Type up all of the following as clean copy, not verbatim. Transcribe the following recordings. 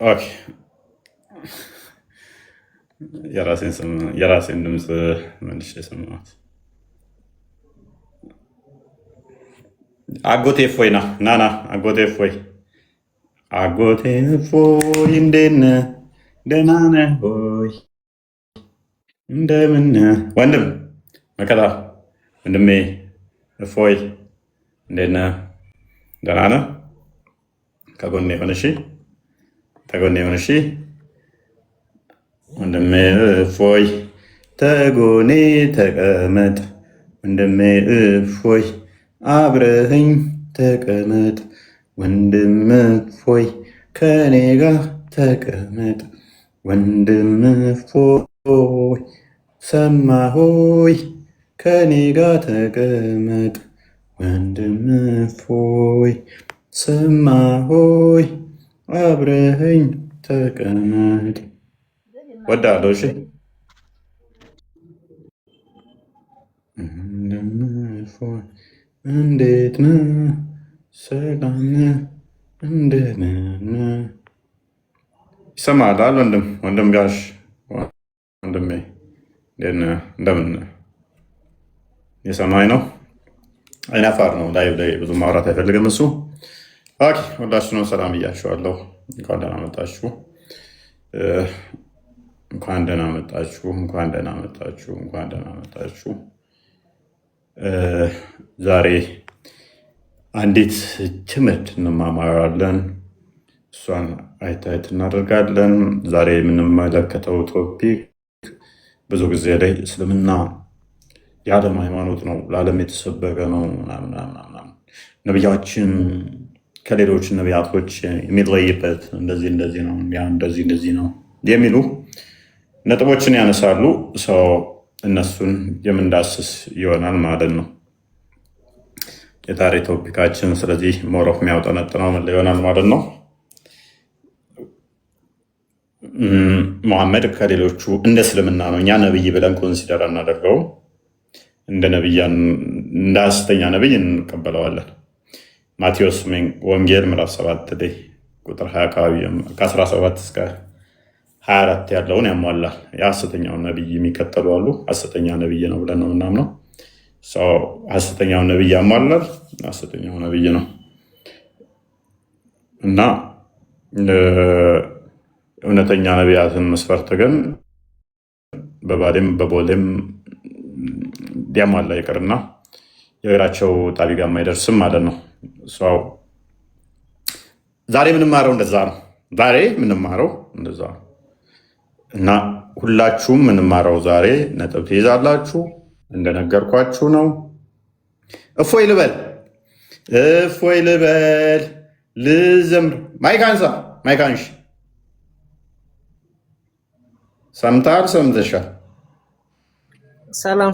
ኦኬ የራሴን ድምፅ መልሼ የሰማሁት አጎቴ እፎይ ና አጎቴ እፎይ እንዴት ነህ? ደህና ነህ ሆይ? እንደምን ወንድም መከታ ወንድሜ እፎይ እንዴት ነህ? ደህና ነህ? ከጎኔ ሆነ እሺ፣ ከጎኔ ሆነ እሺ። ወንድሜ እፎይ ተጎኔ ተቀመጥ፣ ወንድሜ እፎይ አብረኸኝ ተቀመጥ፣ ወንድም እፎይ ከኔ ጋር ተቀመጥ፣ ወንድም እፎይ ሰማሆይ ከኔ ጋር ተቀመጥ፣ ወንድም እፎይ ሰማሆይ አብረኸኝ ተቀመጥ። ወዳለሁ። እሺ እንዴት ነህ? ሰላም ነህ? እንደምን ይሰማል? ወንድም ጋሽ ወንድሜ እንደምን የሰማይ ነው። አይናፋር ነው። ላይ ብዙ ማውራት አይፈልግም እሱ። ኦኬ ሁላችሁንም ሰላም ብያችኋለሁ። እንኳን ደህና መጣችሁ። እንኳን ደህና መጣችሁ። እንኳን ደህና መጣችሁ። እንኳን ደህና መጣችሁ። ዛሬ አንዲት ትምህርት እንማማራለን። እሷን አይታየት እናደርጋለን። ዛሬ የምንመለከተው ቶፒክ ብዙ ጊዜ ላይ እስልምና የዓለም ሃይማኖት ነው፣ ለዓለም የተሰበከ ነው ምናምን ነቢያችን ከሌሎች ነቢያቶች የሚለይበት እንደዚህ እንደዚህ ነው፣ ያ እንደዚህ ነው የሚሉ ነጥቦችን ያነሳሉ። ሰው እነሱን የምንዳስስ ይሆናል ማለት ነው የዛሬ ቶፒካችን። ስለዚህ ሞሮፍ የሚያውጠነጥነው ምን ይሆናል ማለት ነው? ሙሐመድ ከሌሎቹ እንደ እስልምና ነው። እኛ ነብይ ብለን ኮንሲደር እናደርገው፣ እንደ ነብያን እንደ ሐሰተኛ ነብይ እንቀበለዋለን። ማቴዎስ ወንጌል ምዕራፍ 7 ላይ ቁጥር 20 አካባቢ ከ17 እስከ 24 ያለውን ያሟላል። የሐሰተኛውን ነብይ የሚከተሉ አሉ። ሐሰተኛ ነብይ ነው ብለን ነው ምናምነው። ሐሰተኛውን ነብይ ያሟላል። ሐሰተኛው ነብይ ነው እና እውነተኛ ነቢያትን መስፈርት ግን በባሌም በቦሌም ሊያሟላ ይቅርና የእግራቸው ጣቢ ጋር የማይደርስም ማለት ነው። ዛሬ የምንማረው እንደዛ ነው። እና ሁላችሁም የምንማረው ዛሬ ነጥብ ትይዛላችሁ። እንደነገርኳችሁ ነው። እፎይ ልበል ልዘምር። ማይካንሽ ሰምተሻል? ሰላም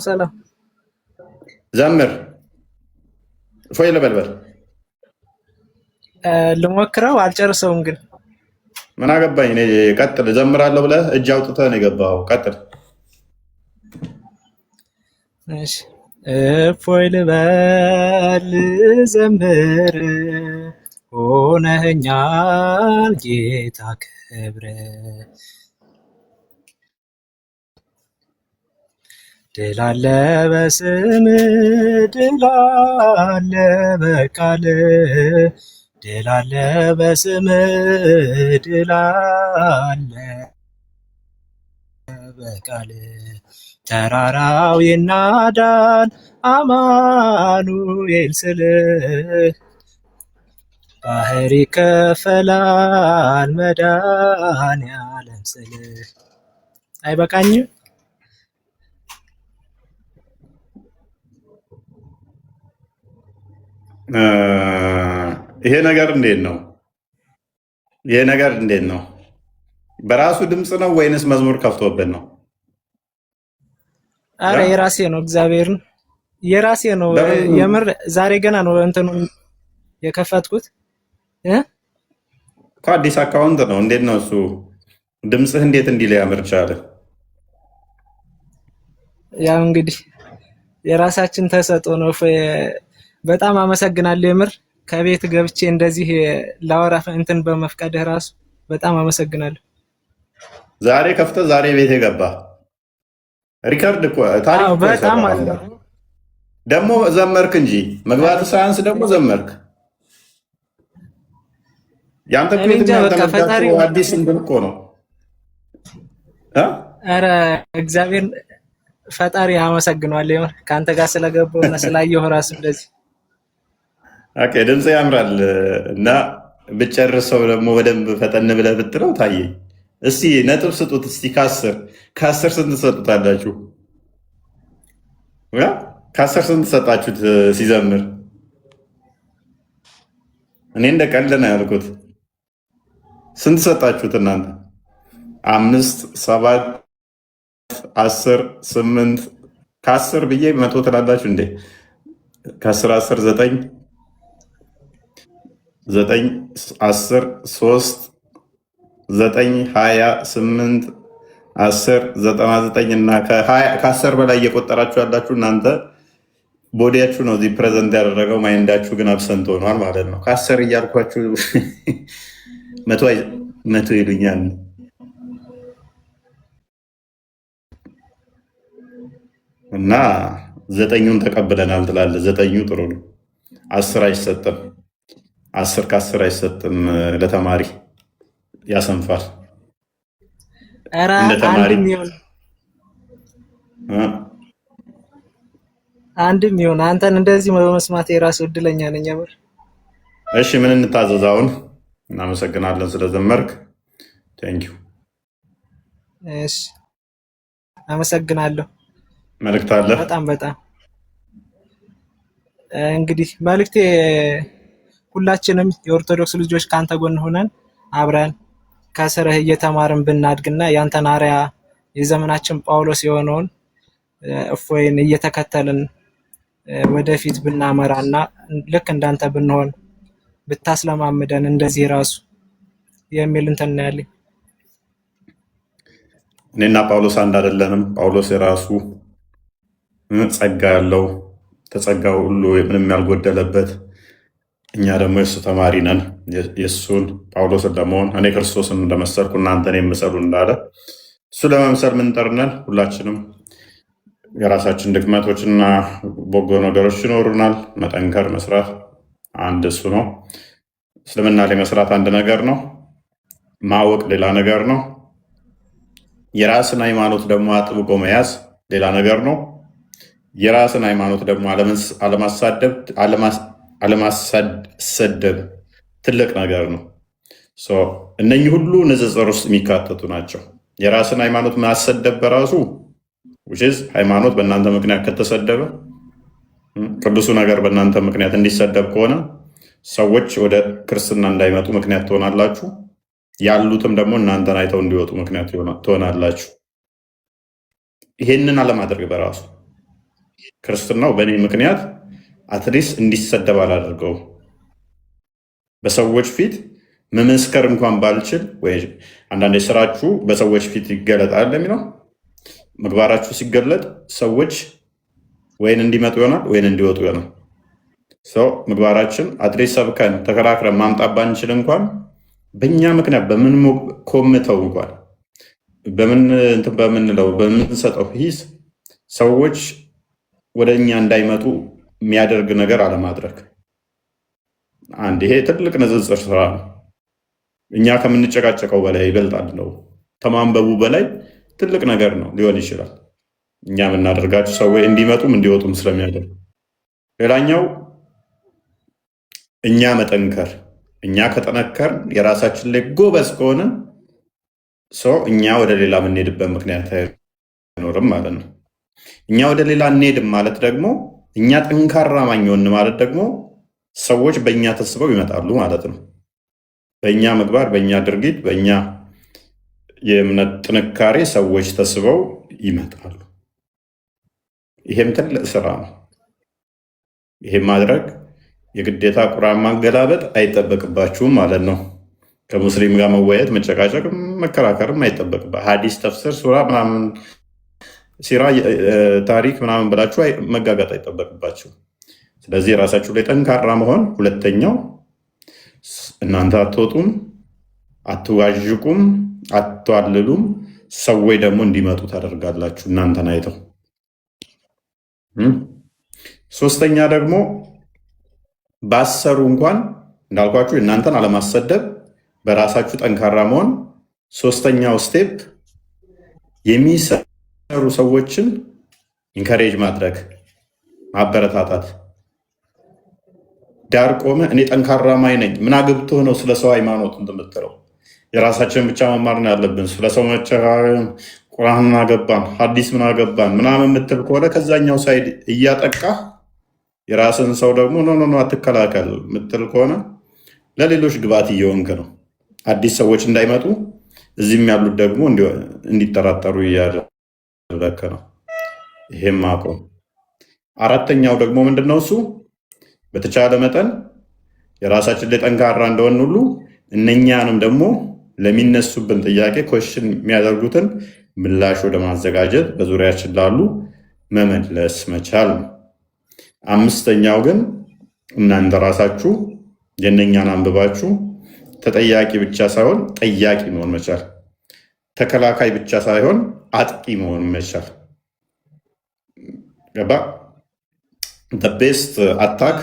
ዘምር። እፎይ ልበል በል። ልሞክረው፣ አልጨርሰውም ግን ምን አገባኝ እኔ። ቀጥል። ዘምራለሁ ብለህ እጅ አውጥተህ ነው የገባኸው። ቀጥል። እሺ። እፎይ ልበል ልዘምር፣ ሆነኸኛል ጌታ ክብር፣ ድል አለ በስምህ፣ ድል አለ በቃልህ፣ ድል አለ በስምህ፣ ድል አለ በቃልህ። ተራራው ይናዳል አማኑኤል ስልህ፣ ባህር ይከፈላል መድኃኒዓለም ስልህ። አይበቃኝም? ይሄ ነገር እንዴት ነው? በራሱ ድምፅ ነው ወይንስ መዝሙር ከፍቶብን ነው? አረ የራሴ ነው፣ እግዚአብሔርን የራሴ ነው። የምር ዛሬ ገና ነው እንትኑ የከፈትኩት እኮ አዲስ አካውንት ነው። እንዴት ነው እሱ? ድምፅህ እንዴት እንዲህ ሊያምር ቻለ? ያው እንግዲህ የራሳችን ተሰጦ ነው። በጣም አመሰግናለሁ የምር ከቤት ገብቼ እንደዚህ ላወራ እንትን በመፍቀድህ ራሱ በጣም አመሰግናለሁ። ዛሬ ከፍተህ ዛሬ ቤት የገባ ሪከርድ ታሪክ እኮ በጣም የሰራህ ማለት ነው። ደግሞ ዘመርክ እንጂ መግባት ሳያንስ ደግሞ ዘመርክ። ያንተ እኔ እንጃ በቃ ፈጣሪ አዲስ እንትን እኮ ነው። ኧረ እግዚአብሔር ፈጣሪ አመሰግነዋለሁ። የሆነ ከአንተ ጋር ስለገባሁ እና ስላየሁ ራሱ እንደዚህ ኦኬ፣ ድምፅ ያምራል እና ብጨርሰው ደግሞ በደንብ ፈጠን ብለህ ብትለው ታየኝ። እስቲ ነጥብ ስጡት እስቲ ከአስር ስንት ትሰጡታላችሁ? ከአስር ስንት ሰጣችሁት ሲዘምር? እኔ እንደ ቀልድ ነው ያልኩት። ስንት ሰጣችሁት እናንተ? 5 7 10 8 ከ10 ብዬ 100 ትላላችሁ እንዴ? ከ10 10 9 9 10 3 9 20 8 10 99 እና ከ10 በላይ እየቆጠራችሁ ያላችሁ እናንተ ቦዲያችሁ ነው እዚህ ፕሬዘንት ያደረገው፣ ማይንዳችሁ ግን አብሰንት ሆኗል ማለት ነው። ከ10 እያልኳችሁ መቶ ይሉኛል። እና 9ን ተቀብለናል ትላለህ። 9 ጥሩ ነው። 10 አይሰጥም። 10 ከ10 አይሰጥም። ለተማሪ ያሰንፋል። እንደ ተማሪ አንድም ይሁን አንተን እንደዚህ በመስማት የራሱ እድለኛ ነኝ። እሺ ምን እንታዘዛውን? እናመሰግናለን ስለዘመርክ። ቴንኪው። እሺ አመሰግናለሁ። መልእክት አለ? በጣም እንግዲህ መልእክቴ ሁላችንም የኦርቶዶክስ ልጆች ከአንተ ጎን ሆነን አብረን ከስርህ እየተማርን ብናድግና ያንተን አርአያ የዘመናችን ጳውሎስ የሆነውን እፎይን እየተከተልን ወደፊት ብናመራና ልክ እንዳንተ ብንሆን ብታስለማምደን እንደዚህ ራሱ የሚል እንትን ያለኝ። እኔና ጳውሎስ አንድ አይደለንም። ጳውሎስ የራሱ ጸጋ ያለው ተጸጋው ሁሉ ምንም ያልጎደለበት፣ እኛ ደግሞ የእሱ ተማሪ ነን። የእሱን ጳውሎስን ለመሆን እኔ ክርስቶስን እንደመሰልኩ እናንተን የምሰሉ እንዳለ እሱ ለመምሰል ምንጠርነን። ሁላችንም የራሳችን ድክመቶችና በጎ ነገሮች ይኖሩናል። መጠንከር፣ መስራት አንድ እሱ ነው። እስልምና ላይ መስራት አንድ ነገር ነው። ማወቅ ሌላ ነገር ነው። የራስን ሃይማኖት ደግሞ አጥብቆ መያዝ ሌላ ነገር ነው። የራስን ሃይማኖት ደግሞ አለማሳደብ ትልቅ ነገር ነው። እነኚህ ሁሉ ንጽጽር ውስጥ የሚካተቱ ናቸው። የራስን ሃይማኖት ማሰደብ በራሱ ሃይማኖት በእናንተ ምክንያት ከተሰደበ፣ ቅዱሱ ነገር በእናንተ ምክንያት እንዲሰደብ ከሆነ ሰዎች ወደ ክርስትና እንዳይመጡ ምክንያት ትሆናላችሁ። ያሉትም ደግሞ እናንተን አይተው እንዲወጡ ምክንያት ትሆናላችሁ። ይሄንን አለማድረግ በራሱ ክርስትናው በእኔ ምክንያት አትሊስት እንዲሰደብ አላደርገው። በሰዎች ፊት መመስከር እንኳን ባልችል፣ ወይ አንዳንዴ ስራችሁ በሰዎች ፊት ይገለጣል የሚለው ምግባራችሁ ሲገለጥ ሰዎች ወይን እንዲመጡ ይሆናል ወይን እንዲወጡ ይሆናል። ምግባራችን አትሊስት ሰብከን ተከራክረን ማምጣት ባንችል እንኳን በእኛ ምክንያት በምንኮምተው እንኳን በምንለው በምንሰጠው ሂስ ሰዎች ወደ እኛ እንዳይመጡ የሚያደርግ ነገር አለማድረግ አንድ ይሄ ትልቅ ንጽጽር ስራ ነው። እኛ ከምንጨቃጨቀው በላይ ይበልጣል ነው። ከማንበቡ በላይ ትልቅ ነገር ነው ሊሆን ይችላል። እኛ የምናደርጋቸው ሰዎች እንዲመጡም እንዲወጡም ስለሚያደርግ። ሌላኛው እኛ መጠንከር፣ እኛ ከጠነከር የራሳችን ላይ ጎበዝ ከሆነ እኛ ወደ ሌላ የምንሄድበት ምክንያት አይኖርም ማለት ነው። እኛ ወደ ሌላ እንሄድም ማለት ደግሞ እኛ ጠንካራ ማኝሆን ማለት ደግሞ ሰዎች በእኛ ተስበው ይመጣሉ ማለት ነው። በእኛ ምግባር፣ በእኛ ድርጊት፣ በእኛ የእምነት ጥንካሬ ሰዎች ተስበው ይመጣሉ። ይሄም ትልቅ ስራ ነው። ይሄም ማድረግ የግዴታ ቁርአን ማገላበጥ አይጠበቅባችሁም ማለት ነው። ከሙስሊም ጋር መወያየት፣ መጨቃጨቅ፣ መከራከርም አይጠበቅባ ሀዲስ፣ ተፍስር፣ ሱራ ምናምን፣ ሲራ፣ ታሪክ ምናምን ብላችሁ መጋጋጥ አይጠበቅባችሁ። ስለዚህ የራሳችሁ ላይ ጠንካራ መሆን። ሁለተኛው እናንተ አትወጡም፣ አትዋዥቁም፣ አትዋልሉም። ሰዎች ደግሞ እንዲመጡ ታደርጋላችሁ እናንተን አይተው። ሶስተኛ ደግሞ ባሰሩ እንኳን እንዳልኳችሁ እናንተን አለማሰደብ፣ በራሳችሁ ጠንካራ መሆን። ሶስተኛው ስቴፕ የሚሰሩ ሰዎችን ኢንከሬጅ ማድረግ፣ ማበረታታት። ዳር ቆመ እኔ ጠንካራ ማይ ነኝ ምን አግብቶህ ነው ስለ ሰው ሃይማኖት የምትለው? የራሳችንን ብቻ መማር ነው ያለብን። ስለ ሰው መጨራረም፣ ቁርአን ምን አገባን፣ ሐዲስ ምን አገባን ምናምን የምትል ከሆነ ከዛኛው ሳይድ እያጠቃ የራስን ሰው ደግሞ ኖ አትከላከል የምትል ከሆነ ለሌሎች ግብዓት እየሆንክ ነው። አዲስ ሰዎች እንዳይመጡ እዚህም ያሉት ደግሞ እንዲጠራጠሩ እያደረክ ነው። ይሄም አቆም። አራተኛው ደግሞ ምንድነው? እሱ በተቻለ መጠን የራሳችን ላይ ጠንካራ እንደሆን ሁሉ እነኛንም ደግሞ ለሚነሱብን ጥያቄ ኮሽን የሚያደርጉትን ምላሽ ወደ ማዘጋጀት በዙሪያችን ላሉ መመለስ መቻል ነው። አምስተኛው ግን እናንተ ራሳችሁ የእነኛን አንብባችሁ ተጠያቂ ብቻ ሳይሆን ጠያቂ መሆን መቻል፣ ተከላካይ ብቻ ሳይሆን አጥቂ መሆን መቻል። ገባ? ቤስት አታክ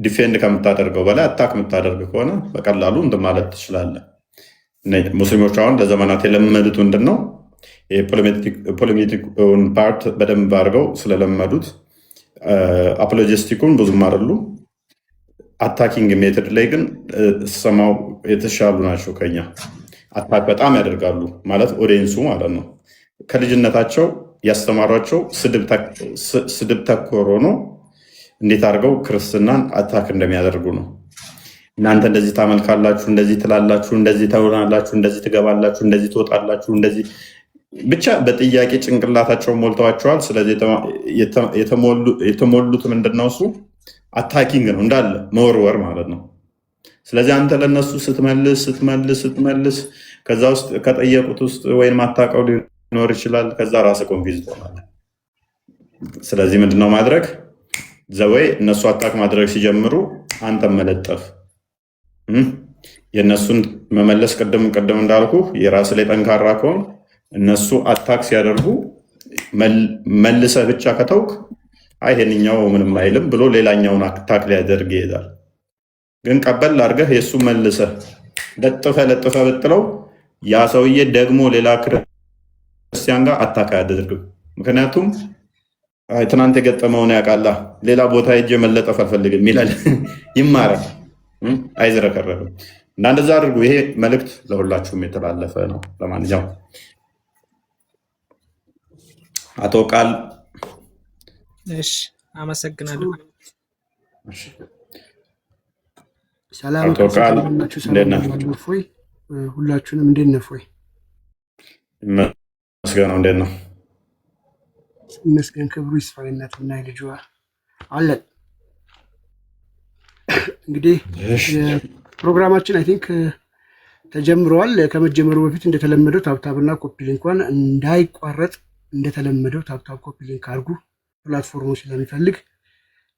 ዲፌንድ ከምታደርገው በላይ አታክ የምታደርግ ከሆነ በቀላሉ እንትን ማለት ትችላለህ። ሙስሊሞች አሁን ለዘመናት የለመዱት ምንድን ነው? የፖለቲኩን ፓርት በደንብ አድርገው ስለለመዱት አፖሎጂስቲኩን ብዙም አይደሉ። አታኪንግ ሜትድ ላይ ግን ሰማው የተሻሉ ናቸው ከኛ። አታክ በጣም ያደርጋሉ ማለት ኦዲየንሱ ማለት ነው። ከልጅነታቸው ያስተማሯቸው ስድብ ተኮር ሆኖ እንዴት አድርገው ክርስትናን አታክ እንደሚያደርጉ ነው። እናንተ እንደዚህ ታመልካላችሁ፣ እንደዚህ ትላላችሁ፣ እንደዚህ ትሆናላችሁ፣ እንደዚህ ትገባላችሁ፣ እንደዚህ ትወጣላችሁ፣ እንደዚህ ብቻ በጥያቄ ጭንቅላታቸው ሞልተዋቸዋል። ስለዚህ የተሞሉት ምንድነው? እሱ አታኪንግ ነው፣ እንዳለ መወርወር ማለት ነው። ስለዚህ አንተ ለነሱ ስትመልስ ከዛ ውስጥ ከጠየቁት ውስጥ ወይም አታውቀው ሊኖር ይችላል። ከዛ ራስ ኮንፊዝ ትሆናለህ። ስለዚህ ምንድነው ማድረግ? ዘወይ እነሱ አታክ ማድረግ ሲጀምሩ አንተ መለጠፍ፣ የእነሱን መመለስ። ቅድም እንዳልኩ የራስ ላይ ጠንካራ ከሆን እነሱ አታክ ሲያደርጉ መልሰህ ብቻ ከተውክ አይ ይሄንኛው ምንም አይልም ብሎ ሌላኛውን አታክ ሊያደርግ ይሄዳል። ግን ቀበል አድርገህ የእሱ መልሰህ ለጥፈ ብጥለው ያ ሰውዬ ደግሞ ሌላ ክርስቲያን ጋር አታክ አያደርግም። ምክንያቱም ትናንት የገጠመውን ያውቃላ። ሌላ ቦታ ሄጄ መለጠፍ አልፈልግም ይላል። ይማራል፣ አይዝረከረብም። እና እንደዛ አድርጉ። ይሄ መልእክት ለሁላችሁም የተላለፈ ነው። ለማንኛውም አቶ ቃል አመሰግናለሁ። ሰላም ፎይ፣ ሁላችሁንም እንዴት ነህ? ፎይ መስገነው እንዴት ነው? ይመስገን፣ ክብሩ ይስፋይነት እና ልጅ አለን። እንግዲህ ፕሮግራማችን አይ ቲንክ ተጀምረዋል። ከመጀመሩ በፊት እንደተለመደው ታብታብና ኮፒ ሊንኳን እንዳይቋረጥ እንደተለመደው ታብታብ ኮፒ ሊንክ አድርጉ። ፕላትፎርሙ ስለሚፈልግ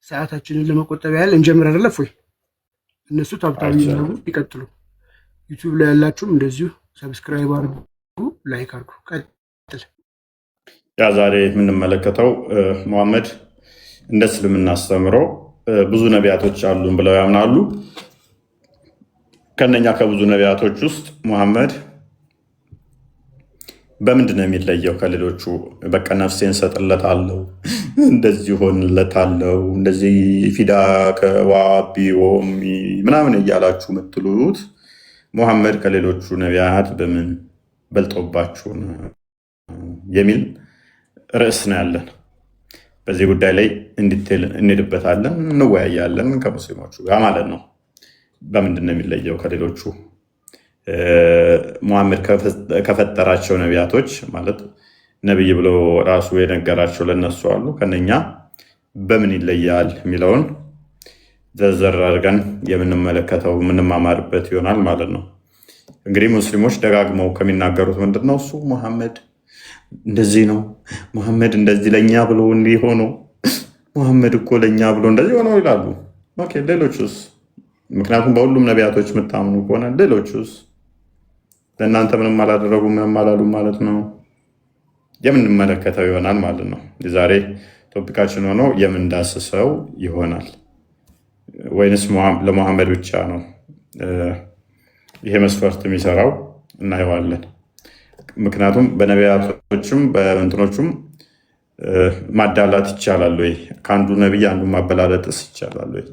ሰዓታችንን ለመቆጠብ ያህል እንጀምር አይደለ? ፎይ እነሱ ታብታብ ይቀጥሉ። ዩቲዩብ ላይ ያላችሁም እንደዚሁ ሰብስክራይብ አድርጉ፣ ላይክ አድርጉ። ቀጥል። ያ ዛሬ የምንመለከተው መሐመድ እንደ እስልምና አስተምሮ ብዙ ነቢያቶች አሉን ብለው ያምናሉ። ከነኛ ከብዙ ነቢያቶች ውስጥ መሐመድ በምንድን ነው የሚለየው ከሌሎቹ? በቃ ነፍሴን ሰጥለታለሁ፣ እንደዚህ ሆንለታለሁ፣ እንደዚህ ፊዳ ከዋቢ ኦሚ ምናምን እያላችሁ የምትሉት መሐመድ ከሌሎቹ ነቢያት በምን በልጦባችሁ የሚል ርዕስ ነው ያለን። በዚህ ጉዳይ ላይ እንዲቴል እንሄድበታለን፣ እንወያያለን ከሙስሊሞቹ ጋር ማለት ነው። በምንድን ነው የሚለየው ከሌሎቹ? መሐመድ ከፈጠራቸው ነቢያቶች ማለት ነቢይ ብሎ ራሱ የነገራቸው ለነሱ አሉ። ከነኛ በምን ይለያል የሚለውን ዘርዘር አድርገን የምንመለከተው የምንማማርበት ይሆናል ማለት ነው። እንግዲህ ሙስሊሞች ደጋግመው ከሚናገሩት ምንድን ነው እሱ መሐመድ እንደዚህ ነው፣ መሐመድ እንደዚህ ለእኛ ብሎ እንዲህ ሆኖ፣ መሐመድ እኮ ለእኛ ብሎ እንደዚህ ሆኖ ይላሉ። ሌሎቹስ ምክንያቱም በሁሉም ነቢያቶች የምታምኑ ከሆነ ሌሎቹስ ለእናንተ ምንም አላደረጉ ምንም አላሉ ማለት ነው። የምንመለከተው ይሆናል ማለት ነው። የዛሬ ቶፒካችን ሆኖ የምንዳስሰው ይሆናል። ወይንስ ለመሐመድ ብቻ ነው ይሄ መስፈርት የሚሰራው? እናየዋለን። ምክንያቱም በነቢያቶችም በእንትኖቹም ማዳላት ይቻላል ወይ? ከአንዱ ነቢይ አንዱ ማበላለጥስ ይቻላል ወይ?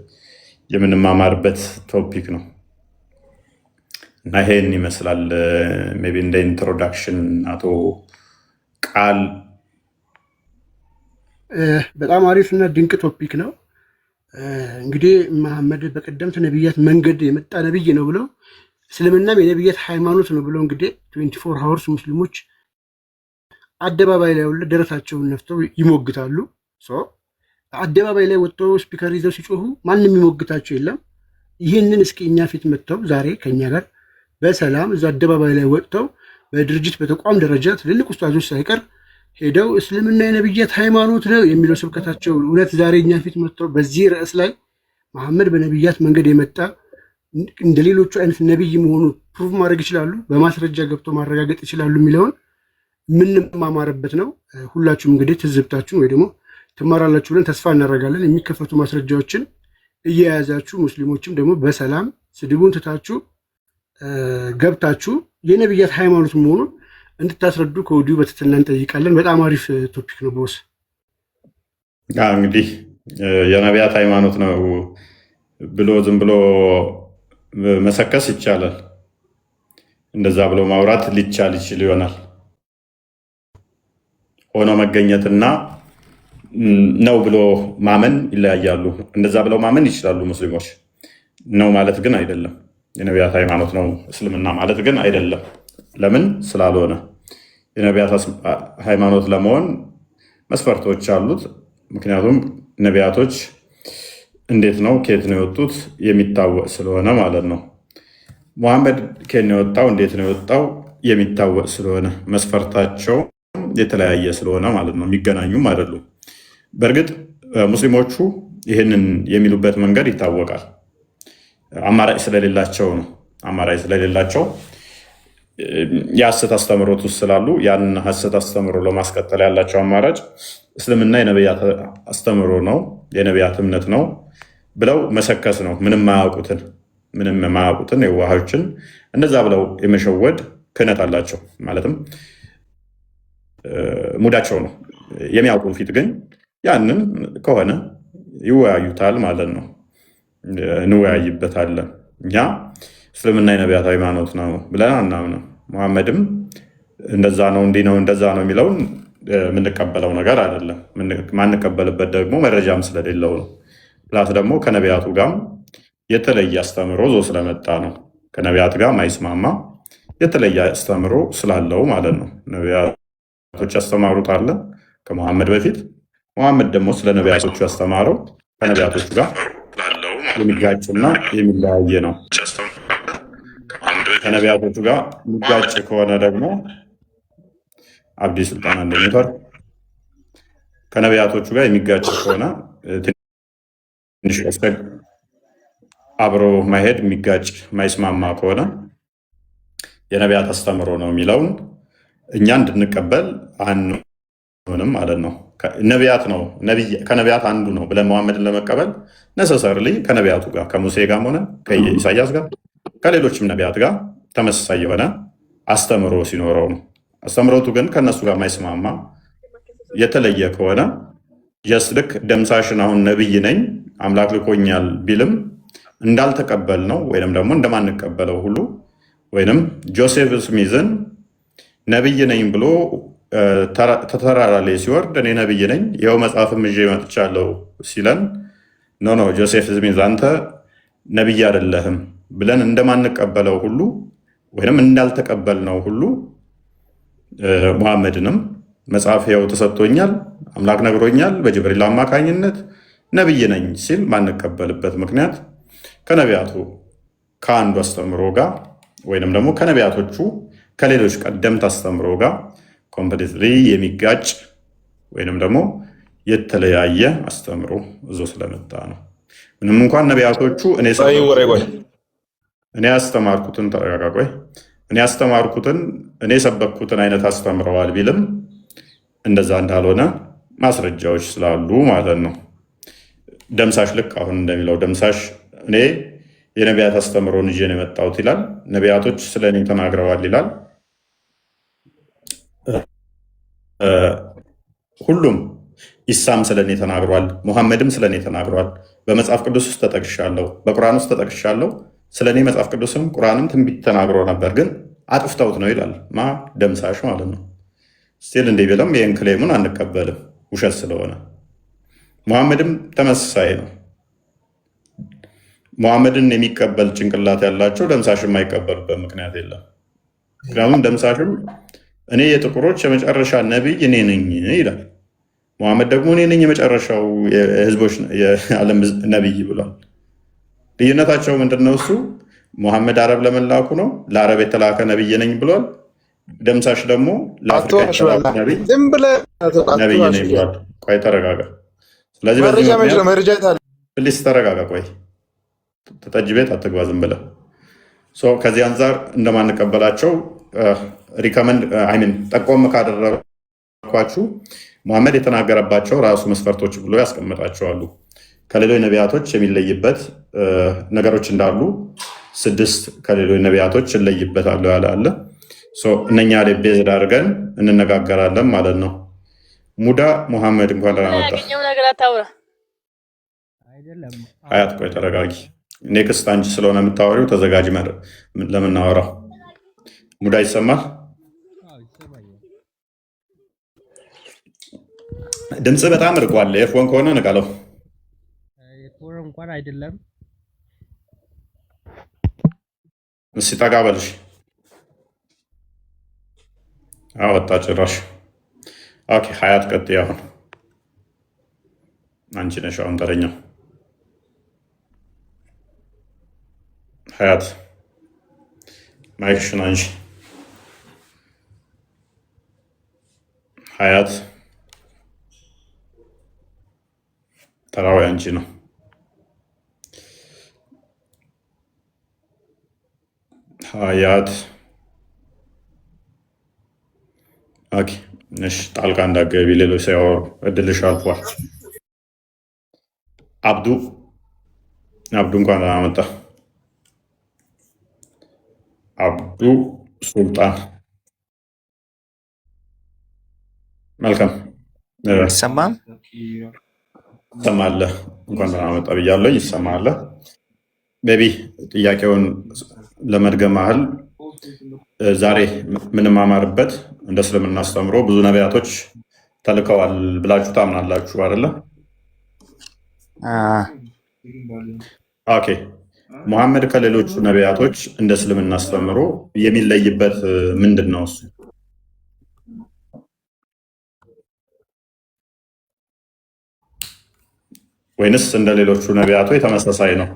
የምንማማርበት ቶፒክ ነው እና ይሄን ይመስላል። ሜይ ቢ እንደ ኢንትሮዳክሽን አቶ ቃል በጣም አሪፍ እና ድንቅ ቶፒክ ነው። እንግዲህ መሐመድ በቀደምት ነቢያት መንገድ የመጣ ነቢይ ነው ብለው እስልምናም የነቢያት ሃይማኖት ነው ብለው እንግዲህ 24 ሀወርስ ሙስሊሞች አደባባይ ላይ ሁሉ ደረታቸውን ነፍተው ይሞግታሉ። አደባባይ ላይ ወጥተው ስፒከር ይዘው ሲጮሁ ማንም የሚሞግታቸው የለም። ይህንን እስኪ እኛ ፊት መጥተው ዛሬ ከኛ ጋር በሰላም እዛ አደባባይ ላይ ወጥተው በድርጅት በተቋም ደረጃ ትልልቅ ኡስታዞች ሳይቀር ሄደው እስልምና የነቢያት ሃይማኖት ነው የሚለው ስብከታቸው እውነት ዛሬ እኛ ፊት መጥተው በዚህ ርዕስ ላይ መሐመድ በነቢያት መንገድ የመጣ እንደ ሌሎቹ አይነት ነቢይ መሆኑ ፕሩቭ ማድረግ ይችላሉ፣ በማስረጃ ገብቶ ማረጋገጥ ይችላሉ የሚለውን የምንማማርበት ነው። ሁላችሁም እንግዲህ ትዝብታችሁን ወይ ደግሞ ትማራላችሁ ብለን ተስፋ እናደርጋለን። የሚከፈቱ ማስረጃዎችን እየያዛችሁ ሙስሊሞችም ደግሞ በሰላም ስድቡን ትታችሁ ገብታችሁ የነቢያት ሃይማኖት መሆኑን እንድታስረዱ ከወዲሁ በትህትና እንጠይቃለን። በጣም አሪፍ ቶፒክ ነው ቦስ። እንግዲህ የነቢያት ሃይማኖት ነው ብሎ ዝም ብሎ መሰከስ ይቻላል። እንደዛ ብሎ ማውራት ሊቻል ይችል ይሆናል። ሆኖ መገኘትና ነው ብሎ ማመን ይለያያሉ። እንደዛ ብለው ማመን ይችላሉ ሙስሊሞች። ነው ማለት ግን አይደለም። የነቢያት ሃይማኖት ነው እስልምና ማለት ግን አይደለም። ለምን ስላልሆነ የነቢያት ሃይማኖት ለመሆን መስፈርቶች አሉት። ምክንያቱም ነቢያቶች እንዴት ነው ከየት ነው የወጡት የሚታወቅ ስለሆነ ማለት ነው። ሙሐመድ ከየት ነው የወጣው እንዴት ነው የወጣው የሚታወቅ ስለሆነ መስፈርታቸው የተለያየ ስለሆነ ማለት ነው። የሚገናኙም አይደሉም። በእርግጥ ሙስሊሞቹ ይህንን የሚሉበት መንገድ ይታወቃል። አማራጭ ስለሌላቸው ነው። አማራጭ ስለሌላቸው የሐሰት አስተምሮት ውስጥ ስላሉ ያን ሐሰት አስተምሮ ለማስቀጠል ያላቸው አማራጭ እስልምና የነቢያት አስተምሮ ነው፣ የነቢያት እምነት ነው ብለው መሰከስ ነው። ምንም የማያውቁትን የዋሃዮችን እንደዛ ብለው የመሸወድ ክህነት አላቸው። ማለትም ሙዳቸው ነው። የሚያውቁ ፊት ግን ያንን ከሆነ ይወያዩታል ማለት ነው። እንወያይበታለን። እኛ እስልምና የነቢያት ሃይማኖት ነው ብለን አናምነው። ሙሐመድም እንደዛ ነው እንዲህ ነው እንደዛ ነው የሚለውን የምንቀበለው ነገር አይደለም። ማንቀበልበት ደግሞ መረጃም ስለሌለው ነው። ፕላስ ደግሞ ከነቢያቱ ጋር የተለየ አስተምሮ ዞ ስለመጣ ነው። ከነቢያት ጋር ማይስማማ የተለየ አስተምሮ ስላለው ማለት ነው። ነቢያቶች ያስተማሩት አለ ከሙሐመድ በፊት። ሙሐመድ ደግሞ ስለ ነቢያቶቹ ያስተማረው ከነቢያቶቹ ጋር የሚጋጭና የሚለያየ ነው። ከነቢያቶቹ ጋር የሚጋጭ ከሆነ ደግሞ አብዲ ስልጣን እንደሚፈር ከነቢያቶቹ ጋር የሚጋጭ ከሆነ ትንሽ አብሮ ማሄድ የሚጋጭ ማይስማማ ከሆነ የነቢያት አስተምሮ ነው የሚለውን እኛ እንድንቀበል አንሆንም ማለት ነው። ነቢያት ነው ከነቢያት አንዱ ነው ብለን መሐመድን ለመቀበል ነሰሰርሊ ከነቢያቱ ጋር ከሙሴ ጋር ሆነ ከኢሳያስ ጋር ከሌሎችም ነቢያት ጋር ተመሳሳይ የሆነ አስተምሮ ሲኖረው ነው። አስተምሮቱ ግን ከእነሱ ጋር ማይስማማ የተለየ ከሆነ ጀስት ልክ ደምሳሽን አሁን ነቢይ ነኝ አምላክ ልኮኛል ቢልም እንዳልተቀበል ነው ወይም ደግሞ እንደማንቀበለው ሁሉ ወይም ጆሴፍ ስሚዝን ነቢይ ነኝ ብሎ ተራራ ላይ ሲወርድ እኔ ነቢይ ነኝ ይኸው መጽሐፍም ይዤ መጥቻለሁ ሲለን ኖ ጆሴፍ ስሚዝ አንተ ነቢይ አይደለህም ብለን እንደማንቀበለው ሁሉ ወይም እንዳልተቀበልነው ሁሉ ሙሐመድንም መጽሐፍ ይኸው ተሰጥቶኛል አምላክ ነግሮኛል በጅብሪል አማካኝነት ነቢይ ነኝ ሲል ማንቀበልበት ምክንያት ከነቢያቱ ከአንዱ አስተምሮ ጋር ወይንም ደግሞ ከነቢያቶቹ ከሌሎች ቀደምት አስተምሮ ጋር ኮምፕሊትሊ የሚጋጭ ወይንም ደግሞ የተለያየ አስተምሮ እዞ ስለመጣ ነው። ምንም እንኳን ነቢያቶቹ እኔ ያስተማርኩትን ተረጋጋቆይ እኔ ያስተማርኩትን እኔ የሰበኩትን አይነት አስተምረዋል ቢልም እንደዛ እንዳልሆነ ማስረጃዎች ስላሉ ማለት ነው። ደምሳሽ ልክ አሁን እንደሚለው ደምሳሽ እኔ የነቢያት አስተምሮን ይዤ ነው የመጣሁት ይላል። ነቢያቶች ስለ እኔ ተናግረዋል ይላል። ሁሉም ኢሳም ስለ እኔ ተናግሯል፣ ሙሐመድም ስለ እኔ ተናግሯል። በመጽሐፍ ቅዱስ ውስጥ ተጠቅሻለሁ፣ በቁርአን ውስጥ ተጠቅሻለሁ። ስለ እኔ መጽሐፍ ቅዱስም ቁርአንም ትንቢት ተናግሮ ነበር፣ ግን አጥፍተውት ነው ይላል። ደምሳሽ ማለት ነው። ስቲል እንዲህ ቢለም ይህን ክሌሙን አንቀበልም፣ ውሸት ስለሆነ። ሙሐመድም ተመሳሳይ ነው። ሙሐመድን የሚቀበል ጭንቅላት ያላቸው ደምሳሽም የማይቀበሉበት ምክንያት የለም። ምክንያቱም ደምሳሽም እኔ የጥቁሮች የመጨረሻ ነቢይ እኔ ነኝ ይላል። ሙሐመድ ደግሞ እኔ ነኝ የመጨረሻው የህዝቦች የዓለም ነቢይ ብሏል። ልዩነታቸው ምንድነው? እሱ ሙሐመድ አረብ ለመላኩ ነው፣ ለአረብ የተላከ ነቢይ ነኝ ብሏል። ደምሳሽ ደግሞ ለአፍሪካ የተላከ ነቢይ ነኝ ብሏል። ቆይ ተረጋጋ። ስለዚህ ፕሊስ ተረጋጋ። ቆይ ተጠጅ ቤት አትግባ ዝም ብለህ። ከዚህ አንጻር እንደማንቀበላቸው ሪከመንድ ጠቆም ካደረኳችሁ ሙሐመድ የተናገረባቸው ራሱ መስፈርቶች ብሎ ያስቀምጣቸዋሉ። ከሌሎች ነቢያቶች የሚለይበት ነገሮች እንዳሉ 6 ከሌሎች ነቢያቶች እለይበታለሁ ያለ አለ። እነኛ ላይ ቤዝድ አድርገን እንነጋገራለን ማለት ነው። ሙዳ ሙሐመድ እንኳን ደህና መጣ። ሀያት ቆይ ተረጋጊ። ኔክስት አንቺ ስለሆነ የምታወሪው ተዘጋጅ ለምናወራው። ሙዳ ይሰማል? ድምፅ በጣም ርቋል። ኤርፎን ከሆነ ንቀለው። ኤርፎን እንኳን አይደለም። እስኪ ጠጋ በልሽ። ወጣ ጭራሽ። ኦኬ ሀያት ቀጥይ። አሁን አንቺ ነሽ አሁን ተረኛው። ሀያት ማይክሽን አንቺ። ሀያት ተራው አንቺ ነው። ሀያት ኦኬ እሺ፣ ጣልቃ እንዳትገቢ፣ ሌሎች ሳይወሩ እድልሽ አልፏል። አብዱ እንኳን ደህና መጣ። አብዱ ሱልጣን መልካም ይሰማል? ይሰማለህ? እንኳን ደህና መጣ ብያለሁ። ይሰማለህ? ቤቢ ጥያቄውን ለመድገም ያህል ዛሬ ምንማማርበት እንደ እስልምና አስተምሮ ብዙ ነቢያቶች ተልከዋል ብላችሁ ታምናላችሁ አይደለ? ኦኬ። ሙሐመድ ከሌሎቹ ነቢያቶች እንደ እስልምና አስተምሮ የሚለይበት ምንድን ነው? እሱ ወይንስ እንደ ሌሎቹ ነቢያቶች ተመሳሳይ ነው?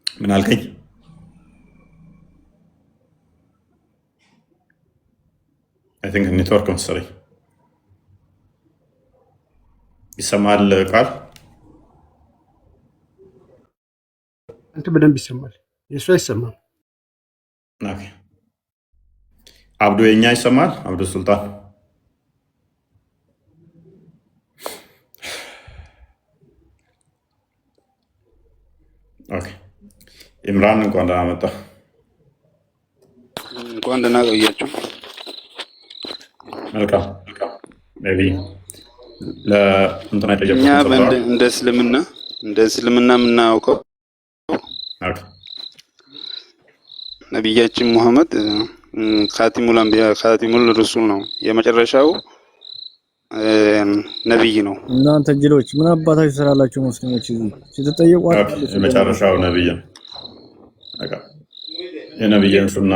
ምን አልከኝ? አይ ቲንክ ኔትወርክ መሰለኝ። ይሰማል? ቃል አንተ በደንብ ይሰማል፣ የእሱ አይሰማም። አብዱ የኛ ይሰማል? አብዱ ሱልጣን ኢምራን እንኳን ደህና መጣ። እንኳን ደህና ቆያችሁ። መልካም እኛ እንደ እስልምና የምናውቀው ነቢያችን ሙሐመድ ካቲሙል አንቢያ ካቲሙል ሩሱል ነው፣ የመጨረሻው ነቢይ ነው። እናንተ ጅሎች ምን አባታችሁ ትሰራላችሁ? ሙስሊሞች ስትጠየቁ የመጨረሻው ነቢይ ነው። የነቢይን ሱና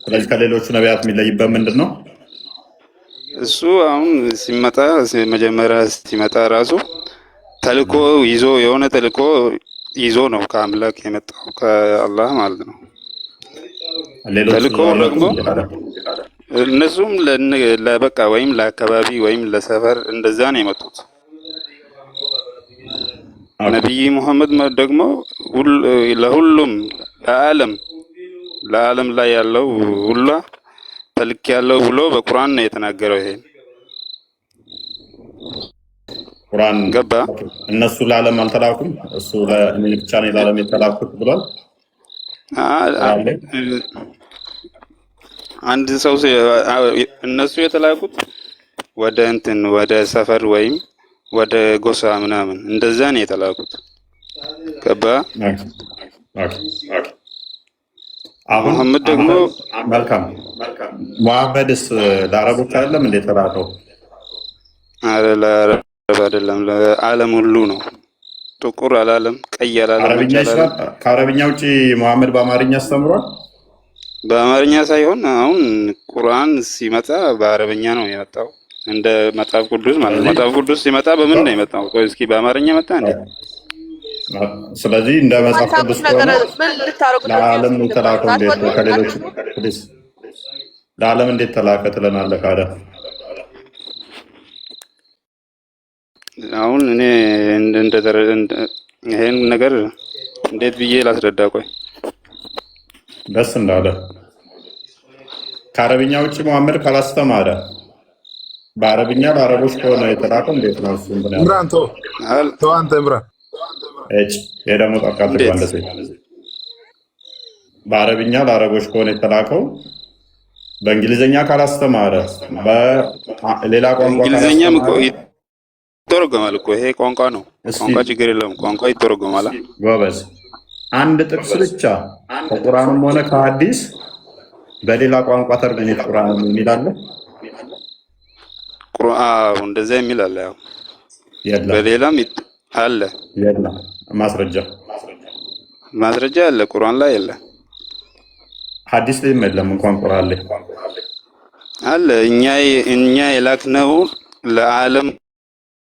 ስለዚህ ከሌሎቹ ነቢያት የሚለይበት ምንድን ነው? እሱ አሁን መጀመሪያ ሲመጣ ራሱ ተልኮ ይዞ የሆነ ተልኮ ይዞ ነው ከአምላክ የመጣው ከአላህ ማለት ነው። ሌሎች ተልእኮው ደግሞ እነሱም ለበቃ ወይም ለአካባቢ ወይም ለሰፈር እንደዛ ነው የመጡት። ነቢይ ሙሐመድ ደግሞ ለሁሉም ለዓለም ላይ ያለው ሁላ ተልክ ያለው ብሎ በቁርአን ነው የተናገረው። ይሄን ቁርአን ገባ። እነሱ ለዓለም አልተላኩም፣ እሱ ለእኔ ብቻ ነው ለዓለም የተላኩት ብሏል። አንድ ሰው እነሱ የተላኩት ወደ ሰፈር ወይም ወደ ጎሳ ምናምን እንደዛ ነው የተላኩት። ገባ። አሁን መሐመድ ደግሞ መልካም ሙሐመድስ ለአረቦች አይደለም እንዴ የተላከው? አረ ለአረብ አይደለም፣ ለዓለም ሁሉ ነው። ጥቁር አላለም፣ ቀይ አላለም። አረብኛ ይችላል። ከአረብኛ ውጪ ሙሐመድ በአማርኛ አስተምሯል። በአማርኛ ሳይሆን አሁን ቁርአን ሲመጣ በአረብኛ ነው የመጣው፣ እንደ መጽሐፍ ቅዱስ ማለት ነው። መጽሐፍ ቅዱስ ሲመጣ በምን ነው የመጣው? ቆይ እስኪ በአማርኛ መጣ እንዴ? ስለዚህ እንደ መጽሐፍ ቅዱስ ከሆነ ለዓለም የተላከው እንዴት ነው? ከሌሎች ለዓለም እንዴት ተላከ ትለናለህ? ካደ አሁን እኔ ይሄን ነገር እንዴት ብዬ ላስረዳ? ቆይ ደስ እንዳለ ከአረብኛ ውጭ መሐመድ ካላስተማረ በአረብኛ ለአረቦች ከሆነ የተላከው እንዴት ነው? እሱ ኢምራን ተው አንተ ኢምራን ይሄ ደግሞ ጠቃት ባንደሰ በአረብኛ ለአረቦች ከሆነ የተላከው በእንግሊዝኛ ካላስተማረ በሌላ ቋንቋ እንግሊዝኛም ይተረጎማል እኮ። ይሄ ቋንቋ ነው። ቋንቋ ችግር የለውም። ቋንቋ ይተረጎማል። ጎበዝ። አንድ ጥቅስ ብቻ ከቁርአንም ሆነ ከሐዲስ በሌላ ቋንቋ ተርጉም ቁርአን የሚላለ ቁርአን እንደዛ የሚል አለ። ያው የለም፣ በሌላም አለ። የለም ማስረጃ አለ። ቁርአን ላይ የለ፣ ሐዲስ ላይ የለም። እንኳን ቁርአን ላይ አለ። እኛ የላክነው ለዓለም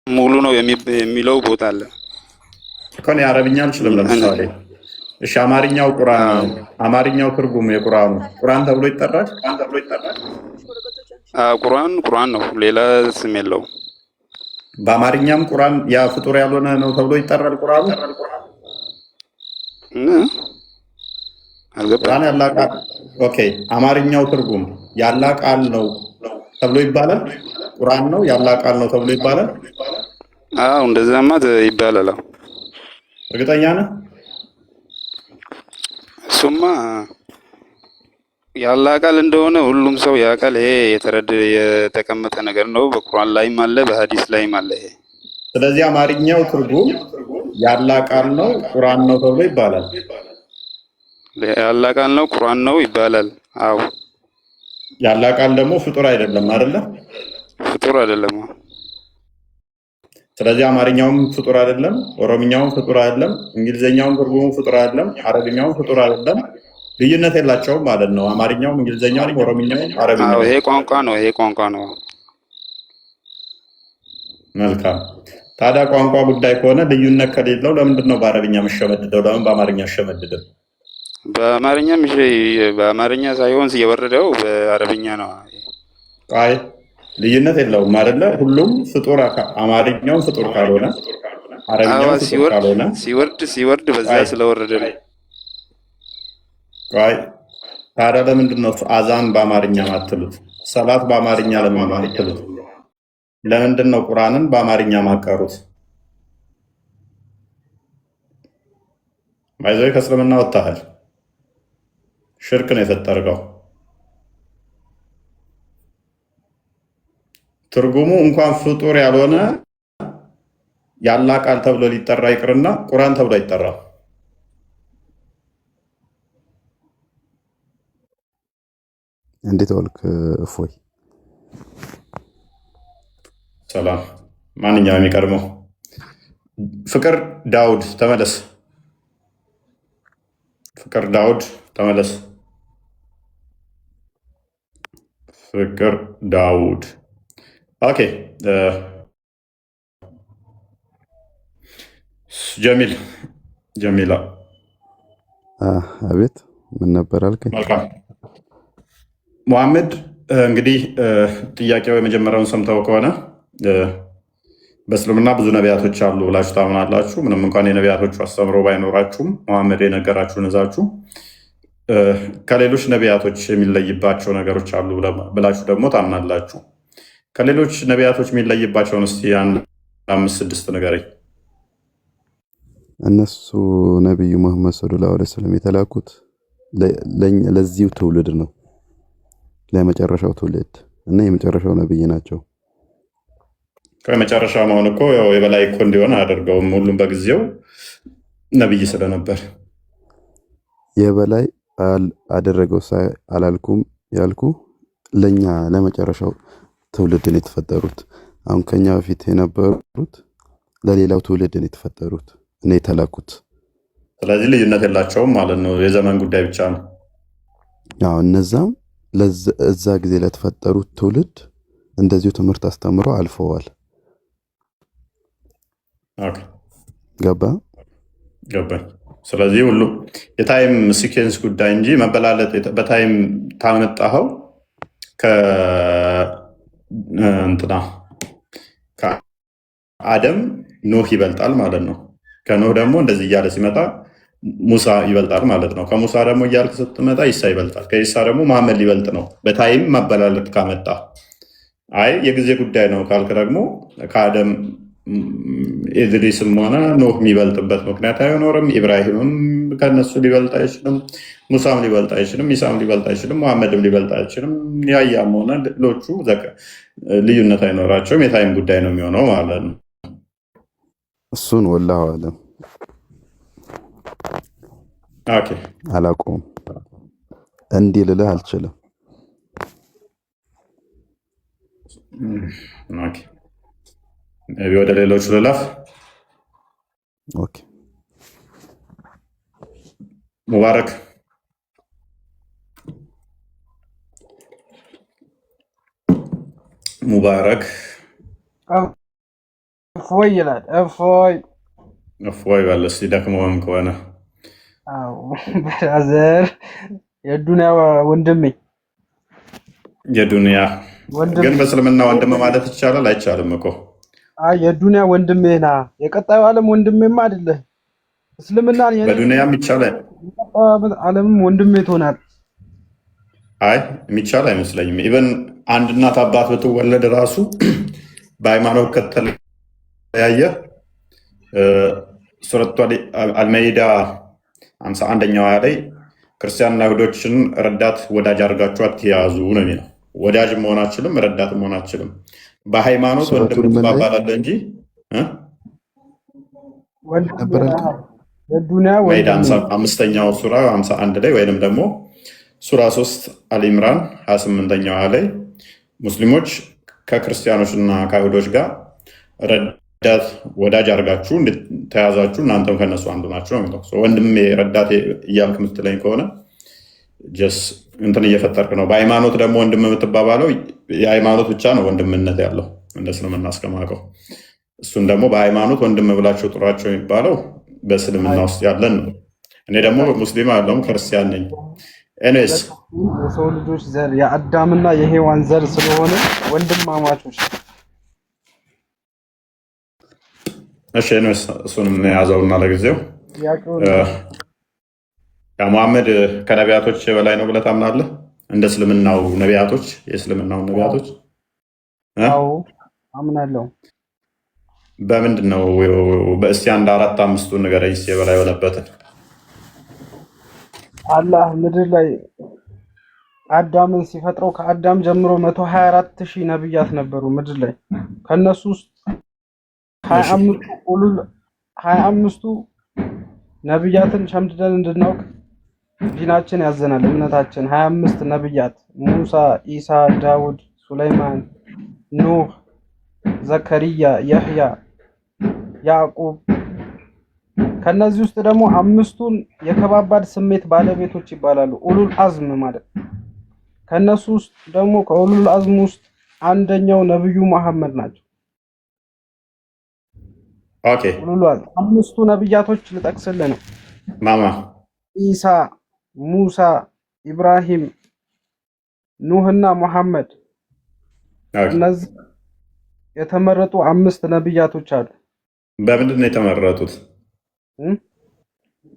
ሙሉ ነው የሚለው ቦታ አለ። ከኔ አረብኛ አልችልም። ለምሳሌ እሺ፣ አማርኛው ትርጉም የቁርአኑ ቁርአን ተብሎ ይጠራል። ቁርአን ነው፣ ሌላ ስም የለውም። በአማርኛም ቁርአን ያ ፍጡር ያልሆነ ነው ተብሎ ይጠራል። ቁርአኑ ቁርአን ያላ ቃል ኦኬ፣ አማርኛው ትርጉም ያላ ቃል ነው ተብሎ ይባላል። ቁርአን ነው ያላ ቃል ነው ተብሎ ይባላል። እንደዛማ ይባላል። እርግጠኛ ነህ? እሱማ ያላ ቃል እንደሆነ ሁሉም ሰው ያውቃል። ይሄ የተቀመጠ ነገር ነው። በቁርአን ላይም አለ፣ በሐዲስ ላይም አለ ይሄ። ስለዚህ አማርኛው ትርጉም ያላ ቃል ነው ቁርአን ነው ተብሎ ይባላል። ያላ ቃል ነው ቁርአን ነው ይባላል። አዎ፣ ያላ ቃል ደግሞ ፍጡር አይደለም አይደለ? ፍጡር አይደለም። ስለዚህ አማርኛውም ፍጡር አይደለም፣ ኦሮምኛውም ፍጡር አይደለም፣ እንግሊዘኛውም ትርጉሙ ፍጡር አይደለም፣ አረብኛውም ፍጡር አይደለም። ልዩነት የላቸውም ማለት ነው። አማርኛውም እንግሊዘኛውም ኦሮምኛውም አረብኛውም ይሄ ቋንቋ ነው። መልካም። ታዲያ ቋንቋ ጉዳይ ከሆነ ልዩነት ከሌለው ለምንድን ነው በአረብኛ መሸመድደው? ለምን በአማርኛ አሸመድደው? በአማርኛ ሳይሆን የወረደው በአረብኛ ነው። አይ ልዩነት የለውም አይደለ? ሁሉም ፍጡር አማርኛውም ፍጡር ካልሆነ አረብኛው ፍጡር ካልሆነ ሲወርድ በዛ ስለወረደ ነው። አይ ታዲያ ለምንድን ነው አዛን በአማርኛ ማትሉት? ሰላት በአማርኛ ለምን ማትሉት? ለምንድን ነው ቁርአንን በአማርኛ ማቀሩት? ባይዘይ ከእስልምና ወጥተሃል። ሽርክ ነው የፈጠርከው። ትርጉሙ እንኳን ፍጡር ያልሆነ ያላ ቃል ተብሎ ሊጠራ ይቅርና ቁርአን ተብሎ አይጠራም። እንዴት ዋልክ እፎይ? ሰላም። ማንኛው የሚቀድመው? ፍቅር ዳውድ ተመለስ። ፍቅር ዳውድ ተመለስ። ፍቅር ዳውድ ኦኬ። ጀሚል ጀሚላ አቤት ምን ነበር አልከኝ? መልካም ሙሐመድ እንግዲህ ጥያቄው የመጀመሪያውን ሰምተው ከሆነ በእስልምና ብዙ ነቢያቶች አሉ ብላችሁ ታምናላችሁ። ምንም እንኳን የነቢያቶቹ አስተምሮ ባይኖራችሁም መሐመድ የነገራችሁን ይዛችሁ ከሌሎች ነቢያቶች የሚለይባቸው ነገሮች አሉ ብላችሁ ደግሞ ታምናላችሁ። ከሌሎች ነቢያቶች የሚለይባቸውን እስቲ አንድ 5-6 ንገረኝ። እነሱ ነቢዩ መሐመድ ሰለላሁ ዐለይሂ ወሰለም የተላኩት ለዚሁ ትውልድ ነው፣ ለመጨረሻው ትውልድ እና የመጨረሻው ነብይ ናቸው። ከመጨረሻ መሆን እኮ ያው የበላይ እኮ እንዲሆን አያደርገውም። ሁሉም በጊዜው ነብይ ስለነበር የበላይ አደረገው አላልኩም ያልኩ ለኛ ለመጨረሻው ትውልድ ነው የተፈጠሩት። አሁን ከኛ በፊት የነበሩት ለሌላው ትውልድ ነው የተፈጠሩት እና የተላኩት። ስለዚህ ልዩነት የላቸውም ማለት ነው፣ የዘመን ጉዳይ ብቻ ነው። አዎ እነዛም እዛ ጊዜ ለተፈጠሩት ትውልድ እንደዚሁ ትምህርት አስተምረው አልፈዋል። ኦኬ ገባኝ። ስለዚህ ሁሉ የታይም ሲኬንስ ጉዳይ እንጂ መበላለጥ በታይም ታመጣኸው ከእንትና ከአደም ኖህ ይበልጣል ማለት ነው። ከኖህ ደግሞ እንደዚህ እያለ ሲመጣ ሙሳ ይበልጣል ማለት ነው። ከሙሳ ደግሞ እያልክ ስትመጣ ኢሳ ይበልጣል። ከኢሳ ደግሞ መሐመድ ሊበልጥ ነው። በታይም ማበላለጥ ካመጣ አይ የጊዜ ጉዳይ ነው ካልክ ደግሞ ከአደም ኢድሪስም ሆነ ኖህ የሚበልጥበት ምክንያት አይኖርም። ኢብራሂምም ከነሱ ሊበልጥ አይችልም። ሙሳም ሊበልጥ አይችልም። ኢሳም ሊበልጥ አይችልም። መሐመድም ሊበልጥ አይችልም። ያያም ሆነ ሌሎቹ ልዩነት አይኖራቸውም። የታይም ጉዳይ ነው የሚሆነው ማለት ነው። እሱን ወላሂ አለም አላውቀውም፣ እንዲህ ልልህ አልችልም። ወደ ሌሎቹ ልላፍ። ሙባረክ እፎይ ይላል። እፎይ በል እስኪ ደክሞህም ከሆነ ብራዘር የዱንያ ወንድሜ የዱንያ ግን በእስልምና ወንድም ማለት ይቻላል አይቻልም እኮ? የዱንያ ወንድሜ ና የቀጣዩ ዓለም ወንድሜማ አይደለህ። እስልምና በዱንያም ይቻላል፣ ዓለምም ወንድሜ ትሆናል። አይ የሚቻል አይመስለኝም። ኢቨን አንድ እናት አባት ብትወለድ ራሱ በሃይማኖት ከተለያየ ሱረቱ አልመይዳ 51ኛው ላይ ክርስቲያንና አይሁዶችን ረዳት ወዳጅ አድርጋችሁ አትያዙ ነው የሚለው። ወዳጅ መሆን አችልም፣ ረዳት መሆን አችልም። በሃይማኖት ወንድም ትባባላለህ እንጂ ሜዳ 5ኛው ሱራ 51 ላይ ወይንም ደግሞ ሱራ 3 አልኢምራን 28ኛው ላይ ሙስሊሞች ከክርስቲያኖችና ከአይሁዶች ጋር ረዳት ወዳጅ አድርጋችሁ እንድተያዛችሁ እናንተም ከነሱ አንዱ ናቸው ነው የሚለው። ወንድሜ ረዳቴ እያልክ የምትለኝ ከሆነ ጀስ እንትን እየፈጠርክ ነው። በሃይማኖት ደግሞ ወንድም የምትባባለው የሃይማኖት ብቻ ነው ወንድምነት ያለው እንደ እስልምና እስከማውቀው። እሱን ደግሞ በሃይማኖት ወንድም ብላቸው ጥሯቸው የሚባለው በእስልምና ውስጥ ያለን ነው። እኔ ደግሞ ሙስሊም አለውም ክርስቲያን ነኝ። ኤኒዌይስ የሰው ልጆች ዘር የአዳምና የሔዋን ዘር ስለሆነ ወንድማማቾች። እሺ ኤኒዌይስ እሱንም ያዘውና ለጊዜው መሐመድ ከነቢያቶች በላይ ነው ብለህ ታምናለህ? እንደ እስልምናው ነቢያቶች የእስልምናውን ነቢያቶች አምናለሁ። በምንድን ነው? በእስቲ አንድ 4-5ቱን ንገረኝ የበላይ የሆነበትን። አላህ ምድር ላይ አዳምን ሲፈጥረው ከአዳም ጀምሮ 124,000 ነብያት ነበሩ ምድር ላይ። ከነሱ ውስጥ 25ቱ ነብያትን ሸምድደን እንድናውቅ ዲናችን ያዘናል፣ እምነታችን 25 ነብያት ሙሳ፣ ኢሳ፣ ዳውድ፣ ሱለይማን፣ ኑህ፣ ዘከሪያ፣ ያህያ፣ ያዕቁብ። ከነዚህ ውስጥ ደግሞ 5ቱን የከባባድ ስሜት ባለቤቶች ይባላሉ፣ ኡሉል አዝም ማለት። ከነሱ ውስጥ ደግሞ ከኡሉል አዝም ውስጥ አንደኛው ነብዩ መሐመድ ናቸው። ኦኬ ኡሉል አምስቱ ነብያቶች ልጠቅስልህ ነው። ማማ ኢሳ፣ ሙሳ፣ ኢብራሂም፣ ኑህና ሙሐመድ። እነዚህ የተመረጡ 5 ነብያቶች አሉ። በምንድን ነው የተመረጡት?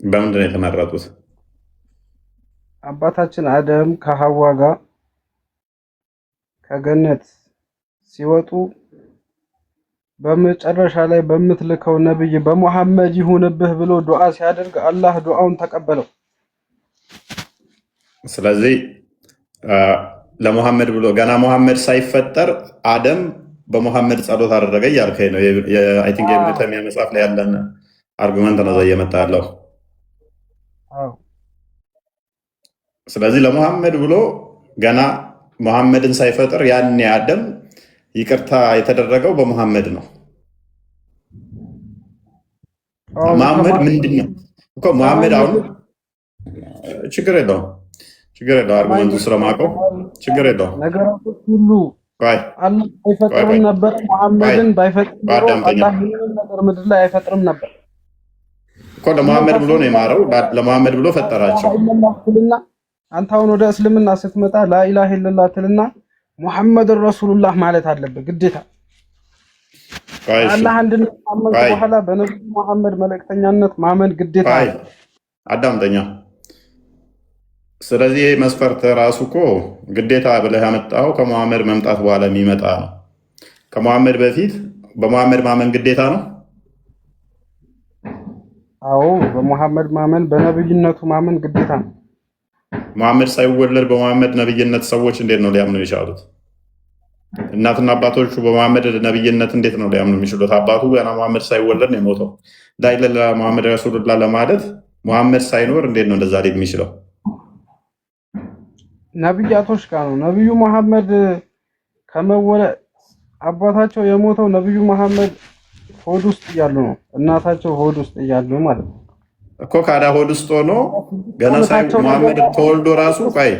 በምንድን ነው የተመረጡት? አባታችን አደም ከሐዋ ጋር ከገነት ሲወጡ በመጨረሻ ላይ በምትልከው ነብይ በሙሐመድ ይሁንብህ ብሎ ዱዓ ሲያደርግ አላህ ዱዓውን ተቀበለው። ስለዚህ ለሙሐመድ ብሎ ገና ሙሐመድ ሳይፈጠር አደም በሙሐመድ ጸሎት አደረገ እያልከኝ ነው። አይ ቲንክ የኢብኑ ተይሚያ መጽሐፍ ላይ ያለን አርጉመንት ነው እየመጣ ያለው። ስለዚህ ለሙሐመድ ብሎ ገና ሙሐመድን ሳይፈጥር ያኔ አደም ይቅርታ የተደረገው በሙሐመድ ነው። ሙሐመድ ምንድን ነው እኮ ሙሐመድ አሁን ችግር የለውም አርጉመንቱ ስለማውቀው ችግር የለውም። ነገራቶች ሁሉ አላህ አይፈጥርም ነበር። ሙሐመድን ባይፈጥር አላህ ምንም ነገር ምድር ላይ አይፈጥርም ነበር እኮ። ለሙሐመድ ብሎ ነው የማረው፣ ለሙሐመድ ብሎ ፈጠራቸው። አንተ አሁን ወደ እስልምና ስትመጣ ላኢላሃ ኢለላህ ትልና ሙሐመድን ረሱሉላህ ማለት አለበት ግዴታ። አላህ አንድነት ማመን በኋላ በነብዩ ሙሐመድ መልእክተኛነት ማመን ግዴታ ነው። አዳምጠኛ። ስለዚህ መስፈርት ራሱ እኮ ግዴታ ብለህ ያመጣው ከሙሐመድ መምጣት በኋላ የሚመጣ ነው። ከሙሐመድ በፊት በሙሐመድ ማመን ግዴታ ነው። አዎ በሙሐመድ ማመን በነብይነቱ ማመን ግዴታ ነው። ሙሐመድ ሳይወለድ በሙሐመድ ነብይነት ሰዎች እንዴት ነው ሊያምኑ የቻሉት? እናትና አባቶቹ በሙሐመድ ነብይነት እንዴት ነው ሊያምኑ የሚችሉት? አባቱ ገና ሙሐመድ ሳይወለድ ነው የሞተው። ላኢላሃ ሙሐመድ ረሱሉላህ ለማለት ሙሐመድ ሳይኖር እንዴት ነው እንደዛ ሊል የሚችለው? ነብያቶች ጋር ነው። ነብዩ መሐመድ ከመወለድ አባታቸው የሞተው ነብዩ መሐመድ ሆድ ውስጥ እያሉ ነው። እናታቸው ሆድ ውስጥ እያሉ ማለት ነው እኮ። ካዳ ሆድ ውስጥ ሆኖ ገና ሙሐመድ ተወልዶ ራሱ ቆይ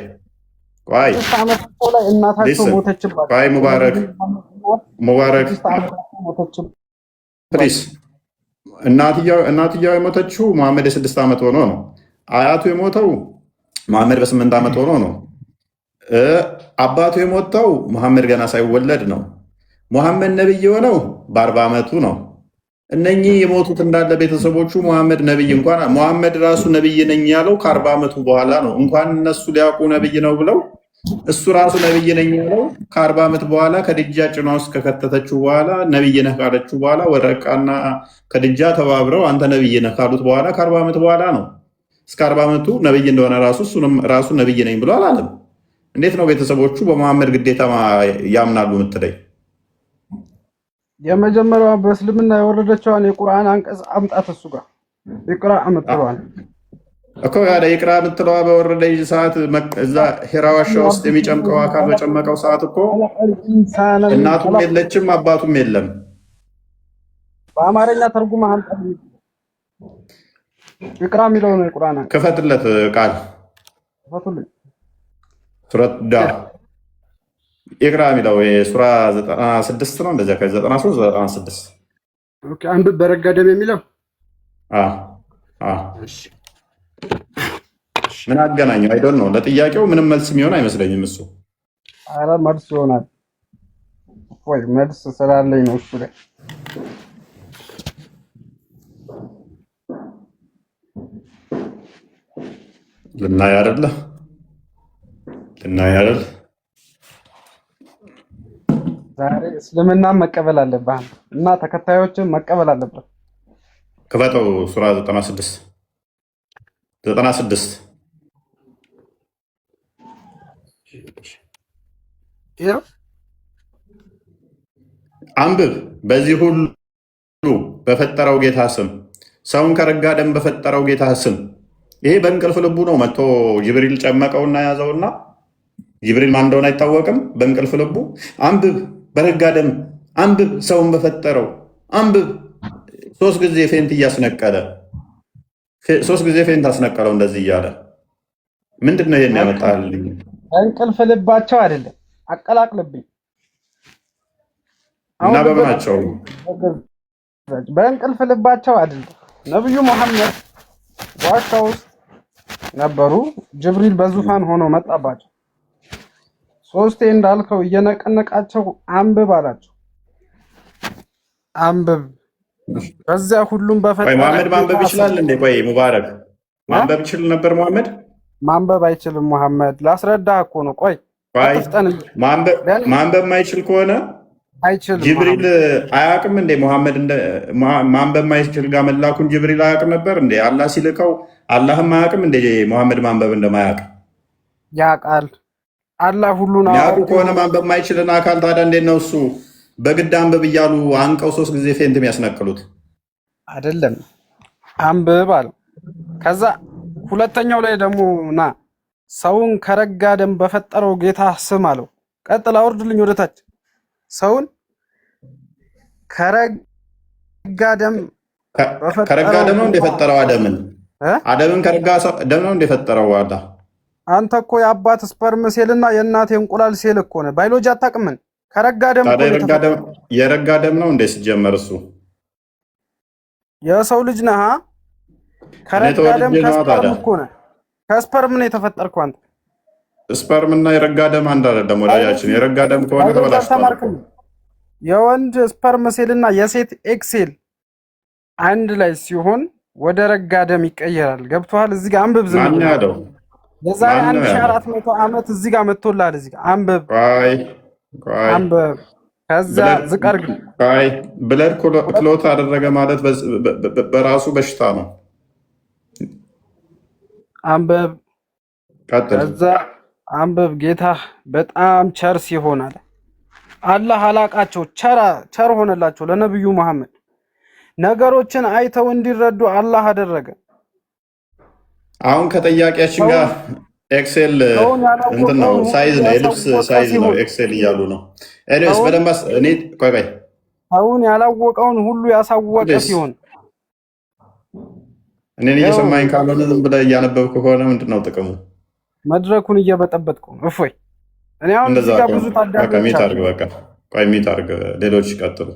እናታቸው ሞተችባቸው። ቆይ ሙባረክ ፕሊስ። እናትየው የሞተችው ሙሐመድ የ6 ዓመት ሆኖ ነው። አያቱ የሞተው ሙሐመድ በ8 ዓመት ሆኖ ነው። አባቱ የሞተው ሙሐመድ ገና ሳይወለድ ነው። ሙሐመድ ነብይ የሆነው በ40 ዓመቱ ነው። እነኚህ የሞቱት እንዳለ ቤተሰቦቹ ሙሐመድ ነብይ እንኳን ሙሐመድ ራሱ ነብይ ነኝ ያለው ከ40 ዓመቱ በኋላ ነው። እንኳን እነሱ ሊያውቁ ነብይ ነው ብለው እሱ ራሱ ነብይ ነኝ ያለው ከ40 ዓመት በኋላ ከድጃ ጭኗ ውስጥ ከከተተችው በኋላ ነብይ ነህ ካለችው በኋላ ወረቃና ከድጃ ተባብረው አንተ ነብይ ነህ ካሉት በኋላ ከ40 ዓመት በኋላ ነው። እስከ 40 ዓመቱ ነብይ እንደሆነ ራሱ ነብይ ነኝ ብሎ አላለም። እንዴት ነው ቤተሰቦቹ በሙሐመድ ግዴታ ያምናሉ የምትለኝ? የመጀመሪያዋ በእስልምና የወረደችዋን የቁርአን አንቀጽ አምጣት እሱ ጋር ይቅራ የምትለዋል እኮ። ይቅራ የምትለዋ በወረደች ሰዓት እዛ ሂራ ዋሻ ውስጥ የሚጨምቀው አካል በጨመቀው ሰዓት እኮ እናቱም የለችም አባቱም የለም። በአማርኛ ተርጉማ አምጣት። ይቅራ የሚለው ነው የቁርአን አንቀጽ። ክፈትለት ቃል ክፈቱልኝ። ሱረት ዳ ይቅራ የሚለው ሱራ 96 ነው። እንደዚያ ከ93 96 ኦኬ። አንብብ በረጋ ደም የሚለው ምን አገናኘው? አይዶን ነው። ለጥያቄው ምንም መልስ የሚሆን አይመስለኝም እሱ። አረ መልስ ይሆናል ወይ? መልስ ስላለኝ ነው እሱ ላይ ልናይ አይደለ ዛሬ እስልምና መቀበል አለብህ እና ተከታዮችን መቀበል አለበት። ክፈተው ሱራ 96 አንብብ። በዚህ ሁሉ በፈጠረው ጌታ ስም፣ ሰውን ከረጋ ደም በፈጠረው ጌታ ስም። ይሄ በእንቅልፍ ልቡ ነው መጥቶ ጅብሪል ጨመቀውና ያዘውና፣ ጅብሪል ማን እንደሆነ አይታወቅም። በእንቅልፍ ልቡ አንብብ፣ በረጋ ደም አንብብ፣ ሰውን በፈጠረው አንብብ። 3 ጊዜ ፌንት እያስነቀለ 3 ጊዜ ፌንት አስነቀለው እንደዚህ እያለ። ምንድን ነው ይሄን ያመጣልኝ? እንቅልፍ ልባቸው አይደለም አቀላቅልብኝ እና በምናቸው በእንቅልፍ ልባቸው አይደለም። ነብዩ መሐመድ ዋሻ ውስጥ ነበሩ። ጅብሪል በዙፋን ሆኖ መጣባቸው። ሶስቴ እንዳልከው እየነቀነቃቸው አንብብ አላቸው። አንብብ። በዚያ ሁሉም በፈጠረ መሐመድ ማንበብ ይችላል እንዴ? ቆይ ሙባረክ ማንበብ ይችል ነበር መሐመድ? ማንበብ አይችልም መሐመድ። ላስረዳህ እኮ ነው። ቆይ አትፍጠን። ማንበብ ማይችል ከሆነ አይችልም። ጅብሪል አያውቅም እንዴ መሐመድ ማንበብ ማይችል ጋር መላኩን ጅብሪል አያውቅም ነበር እንዴ? አላህ ሲልከው አላህም አያውቅም እንዴ መሐመድ ማንበብ እንደማያውቅ? ያውቃል። አላህ ሁሉን ያውቁ ከሆነ ማንበብ ማይችልን አካል ታዲያ እንዴት ነው እሱ በግድ አንብብ እያሉ አንቀው 3 ጊዜ ፌንት የሚያስነቅሉት? አይደለም አንብብ አለው። ከዛ ሁለተኛው ላይ ደግሞ ና ሰውን ከረጋ ደም በፈጠረው ጌታ ስም አለው። ቀጥል አውርድልኝ ወደታች። ሰውን ከረጋ ደም ነው እንደፈጠረው አደምን ከረጋ ደም ነው እንደፈጠረው ዋዳ። አንተ እኮ የአባት ስፐርም ሴል እና የእናት እንቁላል ሴል እኮ ነህ። ባዮሎጂ አታውቅም። ከረጋ ደም የረጋ ደም ነው እንደ ሲጀመር እሱ የሰው ልጅ ነህ። ከረጋ ደም ከስፐርም እኮ ነህ። ከስፐርም ነው የተፈጠርከው አንተ። ስፐርም እና የረጋ ደም አንድ አይደለም ወዳጃችን። የረጋ ደም ከሆነ ተበላሽቷል። የወንድ ስፐርም ሴል እና የሴት ኤክስ ሴል አንድ ላይ ሲሆን ወደ ረጋ ደም ይቀየራል። ገብቶሃል? እዚህ ጋር አንብብ። ዝም ማን ያለው? የዛሬ 1400 ዓመት እዚህ ጋር መጥቶልሃል። እዚህ ጋር አንብብ አንብብ። ከዛ ዝቀርግ ብለድ ክሎት አደረገ ማለት በራሱ በሽታ ነው። አንብብ። ከዛ አንብብ። ጌታ በጣም ቸር ሲሆን አለ አላህ አላቃቸው ቸር ሆነላቸው ለነብዩ መሐመድ ነገሮችን አይተው እንዲረዱ አላህ አደረገ። አሁን ከጠያቂያችን ጋር ኤክሴል እንትን ነው ሳይዝ ነው የልብስ ሳይዝ ነው ኤክሴል እያሉ ነው። ኤኒዌይስ በደንብ እኔ ቆይ አሁን ያላወቀውን ሁሉ ያሳወቀ ሲሆን እኔን እየሰማኝ ካልሆነ ዝም ብለህ እያነበብክ ከሆነ ምንድን ነው ጥቅሙ? መድረኩን እየበጠበጥኩ ነው። እፎይ እኔ አሁን እዚህ ጋር ብዙ ታዳሚዎች ሚት አድርግ። በቃ ቆይ ሚት አድርግ። ሌሎች ይቀጥሉ።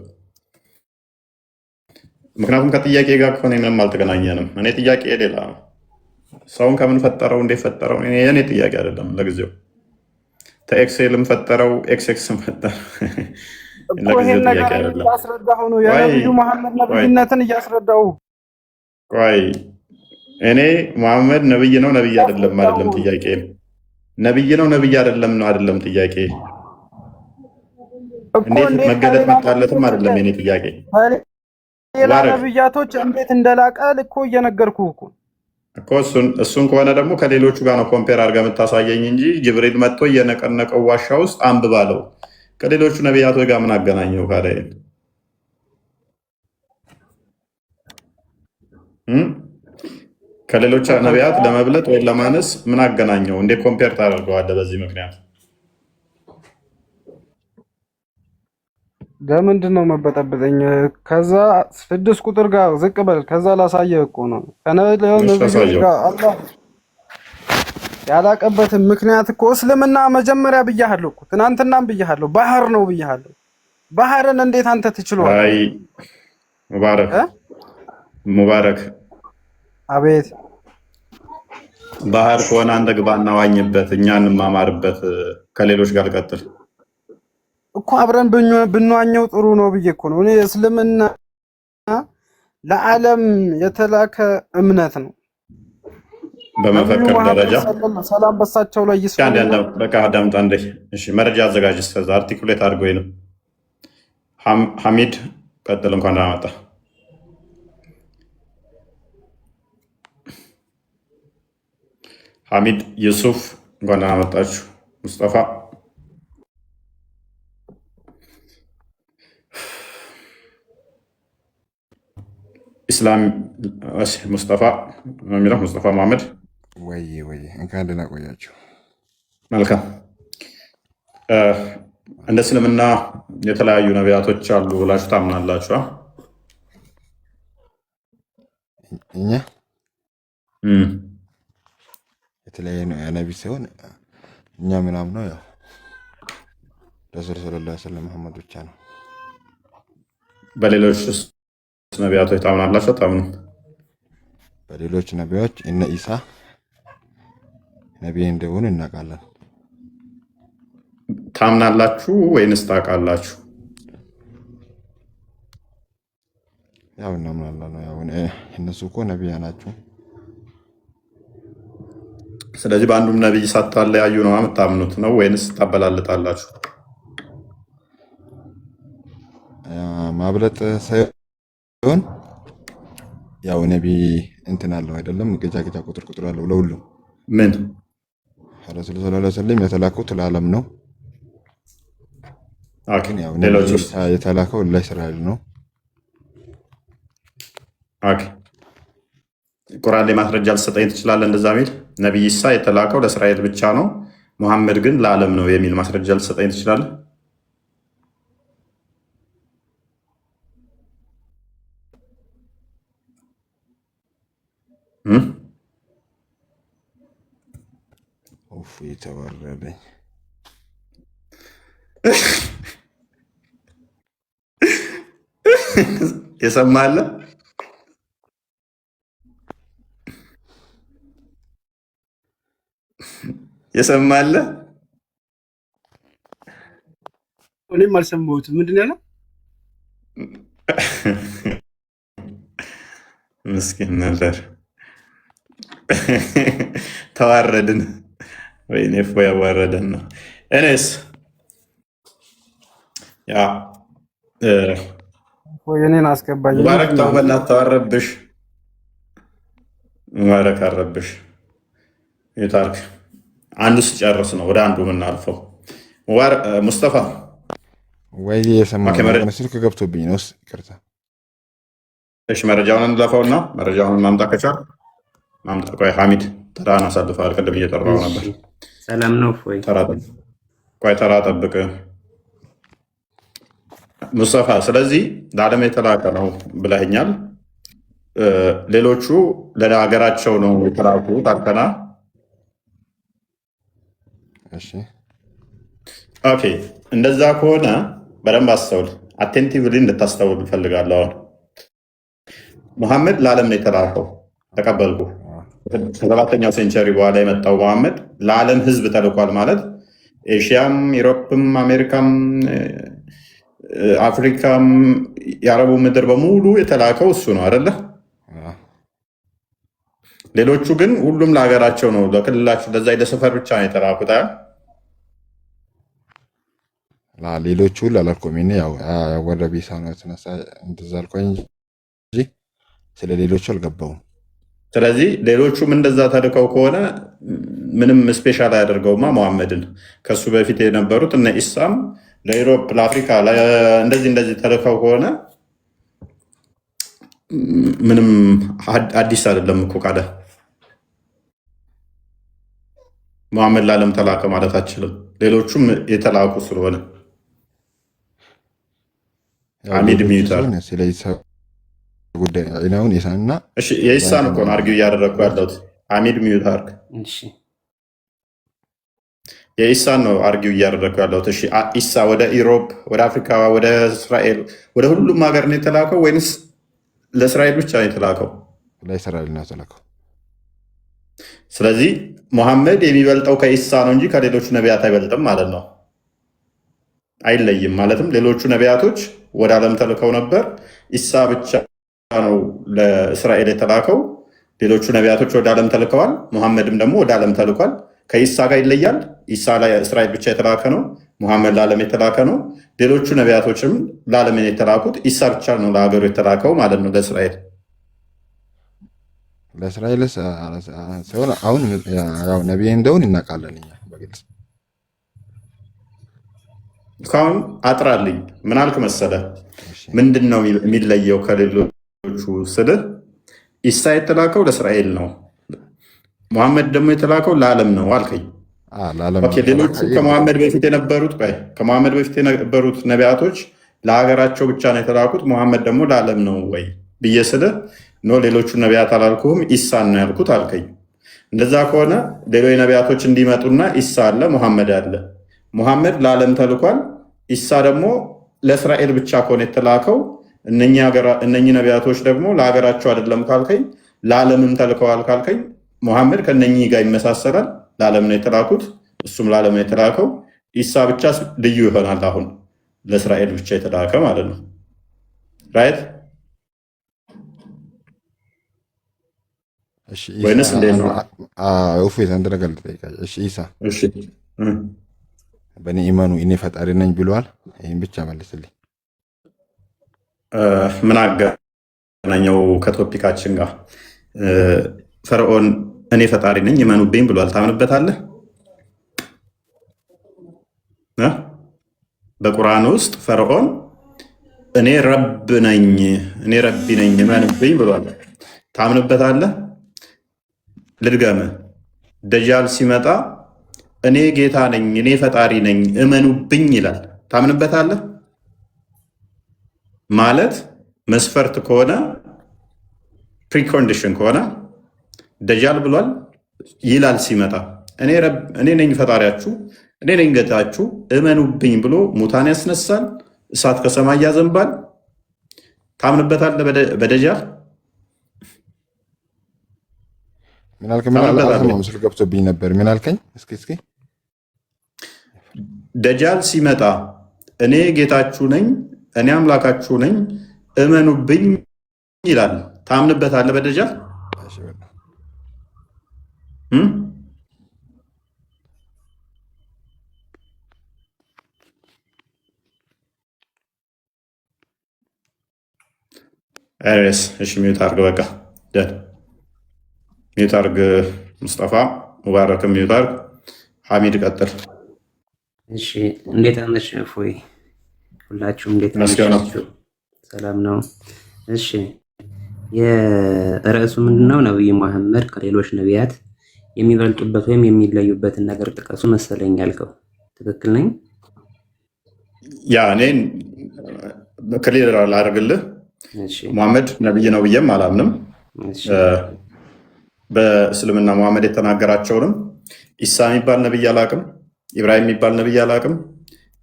ምክንያቱም ከጥያቄ ጋር ከሆነ ምንም አልተገናኘንም። እኔ ጥያቄ ሌላ ነው። ሰውን ከምን ፈጠረው እንዴት ፈጠረው የኔ ጥያቄ አይደለም። ለጊዜው ተኤክሴልም ፈጠረው ኤክስኤክስም ፈጠረው ለጊዜው ጥያቄ አይደለም። እያስረዳሁ ነው የነብዩ መሐመድ ነብይነትን እያስረዳሁ። ቆይ እኔ መሐመድ ነብይ ነው ነብይ አይደለም አይደለም ጥያቄ። ነብይ ነው ነብይ አይደለም ነው አይደለም ጥያቄ። እንዴት መገለጥ መጣለትም አይደለም የኔ ጥያቄ። ሌላ ነብያቶች እንዴት እንደላቀ እኮ እየነገርኩህ እኮ እሱን ከሆነ ደግሞ ከሌሎቹ ጋር ነው ኮምፔር አድርገህ የምታሳየኝ እንጂ ጅብሪል መጥቶ እየነቀነቀው ዋሻ ውስጥ አንብባለው ከሌሎቹ ነቢያቶች ጋር ምን አገናኘው? ካለ ከሌሎች ነቢያት ለመብለጥ ወይ ለማነስ ምን አገናኘው? እንዴት ኮምፔር ታደርገዋለህ? በዚህ ምክንያት ለምንድን ነው መበጠበጠኝ? ከዛ 6 ቁጥር ጋር ዝቅ በል። ከዛ ላሳየህ እኮ ነው ከነቢዩ ጋር አላህ ያላቀበትን ምክንያት እኮ እስልምና መጀመሪያ ብያለሁ እኮ ትናንትናም ብያለሁ። ባህር ነው ብያለሁ። ባህርን እንዴት አንተ ትችላለህ? አይ ሙባረክ አቤት። ባህር ከሆነ አንተ ግባና ዋኝበት፣ እኛ እንማማርበት። ከሌሎች ጋር ቀጥል እኮ አብረን ብንዋኘው ጥሩ ነው ብዬ እኮ ነው። እኔ እስልምና ለዓለም የተላከ እምነት ነው። በመፈክር ደረጃ ሰላም በሳቸው ላይ ይስፋ። በቃ አዳምጣ እንደ እሺ፣ መረጃ አዘጋጅ። እስከዛ አርቲኩሌት አድርጎ ነው ሐሚድ ቀጥል። እንኳን ደህና መጣ። ሐሚድ ዩሱፍ እንኳን ደህና መጣችሁ። ሙስጠፋ ኢስላም ሙስጠፋ የሚለው ሙስጠፋ መሐመድ ወይ እንኳን ደህና ቆያችሁ። መልካም። እንደ እስልምና የተለያዩ ነቢያቶች አሉ ብላችሁ ታምናላችሁ? እኛ የተለያየ ነቢ ሲሆን እኛ ምናምነው ያው ረሱል ሰለላሁ ዐለይሂ ወሰለም መሐመድ ብቻ ነው። በሌሎች ነቢያቶች ታምናላችሁ? ታምኑ? በሌሎች ነቢያዎች እነ ኢሳ ነቢይ እንደሆኑ እናውቃለን። ታምናላችሁ ወይንስ ታውቃላችሁ? ያው እናምናለን። ያው እነሱ እኮ ነቢያ ናቸው። ስለዚህ በአንዱም ነቢይ ሳታለያዩ ነው የምታምኑት ነው ወይንስ ታበላልጣላችሁ? ማብለጥ ሳይሆን ያው ነቢይ እንትን አለው አይደለም፣ ገጃ ቁጥር አለው ለሁሉም። ምን ረሱል ሰለላሁ ዐለይሂ ወሰለም የተላኩት ለዓለም ነው። ግን ያው ነቢይ የተላከው ለእስራኤል ነው። ቁርአን ላይ ማስረጃ ልትሰጠኝ ትችላለህ? እንደዛ ሚል ነቢይ ኢሳ የተላከው ለእስራኤል ብቻ ነው፣ ሙሐመድ ግን ለዓለም ነው የሚል ማስረጃ ልትሰጠኝ ትችላለህ? የተወረደኝ የሰማለ የሰማለ እኔም አልሰማሁትም። ምንድን ነው ያለው? ምስኪን ነበር። ተዋረድን። ወይኔ እፎ ያዋረደን ነው። እኔስ የኔን አስገባኝ። ሙባረክ ተው በእናትህ ተው፣ አረብሽ ሙባረክ አረብሽ። የታርክ አንዱ ስጨርስ ነው ወደ አንዱ የምናልፈው። ሙስጠፋ ወይ የሰማኸው ስልክ ገብቶብኝ ነው። ይቅርታ። እሺ መረጃውን እንለፈውና መረጃውን ማምጣት ከቻልክ ማምጣት። ቆይ ሐሚድ ተራን አሳልፈሃል። ቅድም እየጠራሁ ነበር። ሰላም ነው ወይ? ቆይ ተራ ጠብቅ ሙስጠፋ። ስለዚህ ለዓለም የተላከ ነው ብለኸኛል። ሌሎቹ ለሀገራቸው ነው የተላኩት አልከና። እሺ ኦኬ፣ እንደዛ ከሆነ በደንብ አስተውል። አቴንቲቭሊ እንድታስተውል እፈልጋለሁ። አሁን ሙሐመድ ለዓለም ነው የተላከው፣ ተቀበልኩ። ከሰባተኛው ሴንቸሪ በኋላ የመጣው ሙሐመድ ለዓለም ህዝብ ተልኳል ማለት ኤሽያም፣ ኢሮፕም፣ አሜሪካም፣ አፍሪካም የአረቡ ምድር በሙሉ የተላከው እሱ ነው አይደለ? ሌሎቹ ግን ሁሉም ለሀገራቸው ነው፣ ለክልላቸው፣ ለዛ ለሰፈር ብቻ ነው የተላኩት። ሌሎቹ ላላልኩም ያው ወደ ቢሳ ነው የተነሳ እንደዛ አልኩኝ እንጂ ስለ ሌሎቹ አልገባውም። ስለዚህ ሌሎቹም እንደዛ ተልከው ከሆነ ምንም ስፔሻል አያደርገውማ ሙሐመድን። ከሱ በፊት የነበሩት እነ ኢሳም ለኢሮፕ፣ ለአፍሪካ እንደዚህ ተልከው ከሆነ ምንም አዲስ አይደለም እኮ። ካደ ሙሐመድ ለዓለም ተላከ ማለት አችልም። ሌሎቹም የተላኩ ስለሆነ ሐሚድ ሚዩታል የኢሳን እኮ ነው አርጊው እያደረግኩ ያለሁት። ሐሚድ ሚዩት አርግ። የኢሳን ነው አርጊው እያደረግኩ ያለሁት። እሺ ኢሳ ወደ ኢሮፕ፣ ወደ አፍሪካ፣ ወደ እስራኤል፣ ወደ ሁሉም ሀገር ነው የተላከው ወይንስ ለእስራኤል ብቻ ነው የተላከው? ለእስራኤል ነው የተላከው። ስለዚህ ሙሐመድ የሚበልጠው ከኢሳ ነው እንጂ ከሌሎቹ ነቢያት አይበልጥም ማለት ነው። አይለይም ማለትም ሌሎቹ ነቢያቶች ወደ ዓለም ተልከው ነበር። ኢሳ ብቻ ነው ለእስራኤል የተላከው። ሌሎቹ ነቢያቶች ወደ ዓለም ተልከዋል። ሙሐመድም ደግሞ ወደ ዓለም ተልኳል። ከኢሳ ጋር ይለያል። ኢሳ ለእስራኤል ብቻ የተላከ ነው። ሙሐመድ ለዓለም የተላከ ነው። ሌሎቹ ነቢያቶችም ለዓለም የተላኩት፣ ኢሳ ብቻ ነው ለሀገሩ የተላከው ማለት ነው። ለእስራኤል ሲሆን አሁን ያው ነቢይ እንደሆን እናውቃለን እኛ በግልጽ። እስካሁን አጥራልኝ ምን አልክ መሰለ? ምንድን ነው የሚለየው ከሌሎቹ ስልህ፣ ኢሳ የተላከው ለእስራኤል ነው፣ ሙሐመድ ደግሞ የተላከው ለዓለም ነው አልከኝ። ሌሎቹ ከሙሐመድ በፊት የነበሩት ነቢያቶች ለሀገራቸው ብቻ ነው የተላኩት፣ ሙሐመድ ደግሞ ለዓለም ነው ወይ ብዬ ስልህ ኖ ሌሎቹ ነቢያት አላልኩም ኢሳን ነው ያልኩት አልከኝ። እንደዛ ከሆነ ሌሎች ነቢያቶች እንዲመጡና ኢሳ አለ ሙሐመድ አለ። ሙሐመድ ለዓለም ተልኳል። ኢሳ ደግሞ ለእስራኤል ብቻ ከሆነ የተላከው እነኚህ ነቢያቶች ደግሞ ለሀገራቸው አይደለም ካልከኝ ለዓለምም ተልከዋል ካልከኝ ሙሐመድ ከነኚህ ጋር ይመሳሰላል። ለዓለም ነው የተላኩት፣ እሱም ለዓለም ነው የተላከው። ኢሳ ብቻ ልዩ ይሆናል። አሁን ለእስራኤል ብቻ የተላከ ማለት ነው። ራይት ወይንስ እንዴት ነው? እፎይታ አንድ ነገር ልጠይቃለሁ። እሺ ኢሳ በእኔ ኢማኑ እኔ ፈጣሪ ነኝ ብለዋል? ይህን ብቻ መልስልኝ። ምን አገናኘው ከቶፒካችን ጋር? ፈርዖን እኔ ፈጣሪ ነኝ ይመኑብኝ ብሏል። ታምንበታለህ? በቁርአን ውስጥ ፈርዖን እኔ ረቢ ነኝ ይመኑብኝ ብሏል። ታምንበታለህ? ልድገምህ። ደጃል ሲመጣ እኔ ጌታ ነኝ እኔ ፈጣሪ ነኝ እመኑብኝ ይላል። ታምንበታለህ? ማለት መስፈርት ከሆነ ፕሪኮንዲሽን ከሆነ ደጃል ብሏል ይላል ሲመጣ እኔ ነኝ ፈጣሪያችሁ እኔ ነኝ ጌታችሁ እመኑብኝ ብሎ ሙታን ያስነሳል፣ እሳት ከሰማይ ያዘንባል። ታምንበታለህ? በደጃል ምን አልከኝ? ምን ምስል ገብቶብኝ ነበር። ምን አልከኝ? እስኪ ደጃል ሲመጣ እኔ ጌታችሁ ነኝ እኔ አምላካችሁ ነኝ እመኑብኝ ይላል። ታምንበታለህ? በደጃል ኤሬስ እሺ፣ ሚዩት አርግ። በቃ ሚዩት አርግ። ሙስጠፋ ሙባረክም ሚዩት አርግ። ሐሚድ ቀጥል። እሺ፣ እንዴት አመሽ እፎይ? ሁላችሁም እንዴት አመሻችሁ? ሰላም ነው? እሺ፣ የርዕሱ ምንድነው? ነብዩ መሐመድ ከሌሎች ነቢያት የሚበልጡበት ወይም የሚለዩበትን ነገር ጥቀሱ መሰለኝ ያልከው። ትክክል ነኝ? ያ እኔን ክሊር ላደርግልህ። ሙሐመድ ነብይ ነው ብዬም አላምንም። በእስልምና ሙሐመድ የተናገራቸውንም ኢሳ የሚባል ነብይ አላቅም፣ ኢብራሂም የሚባል ነብይ አላቅም፣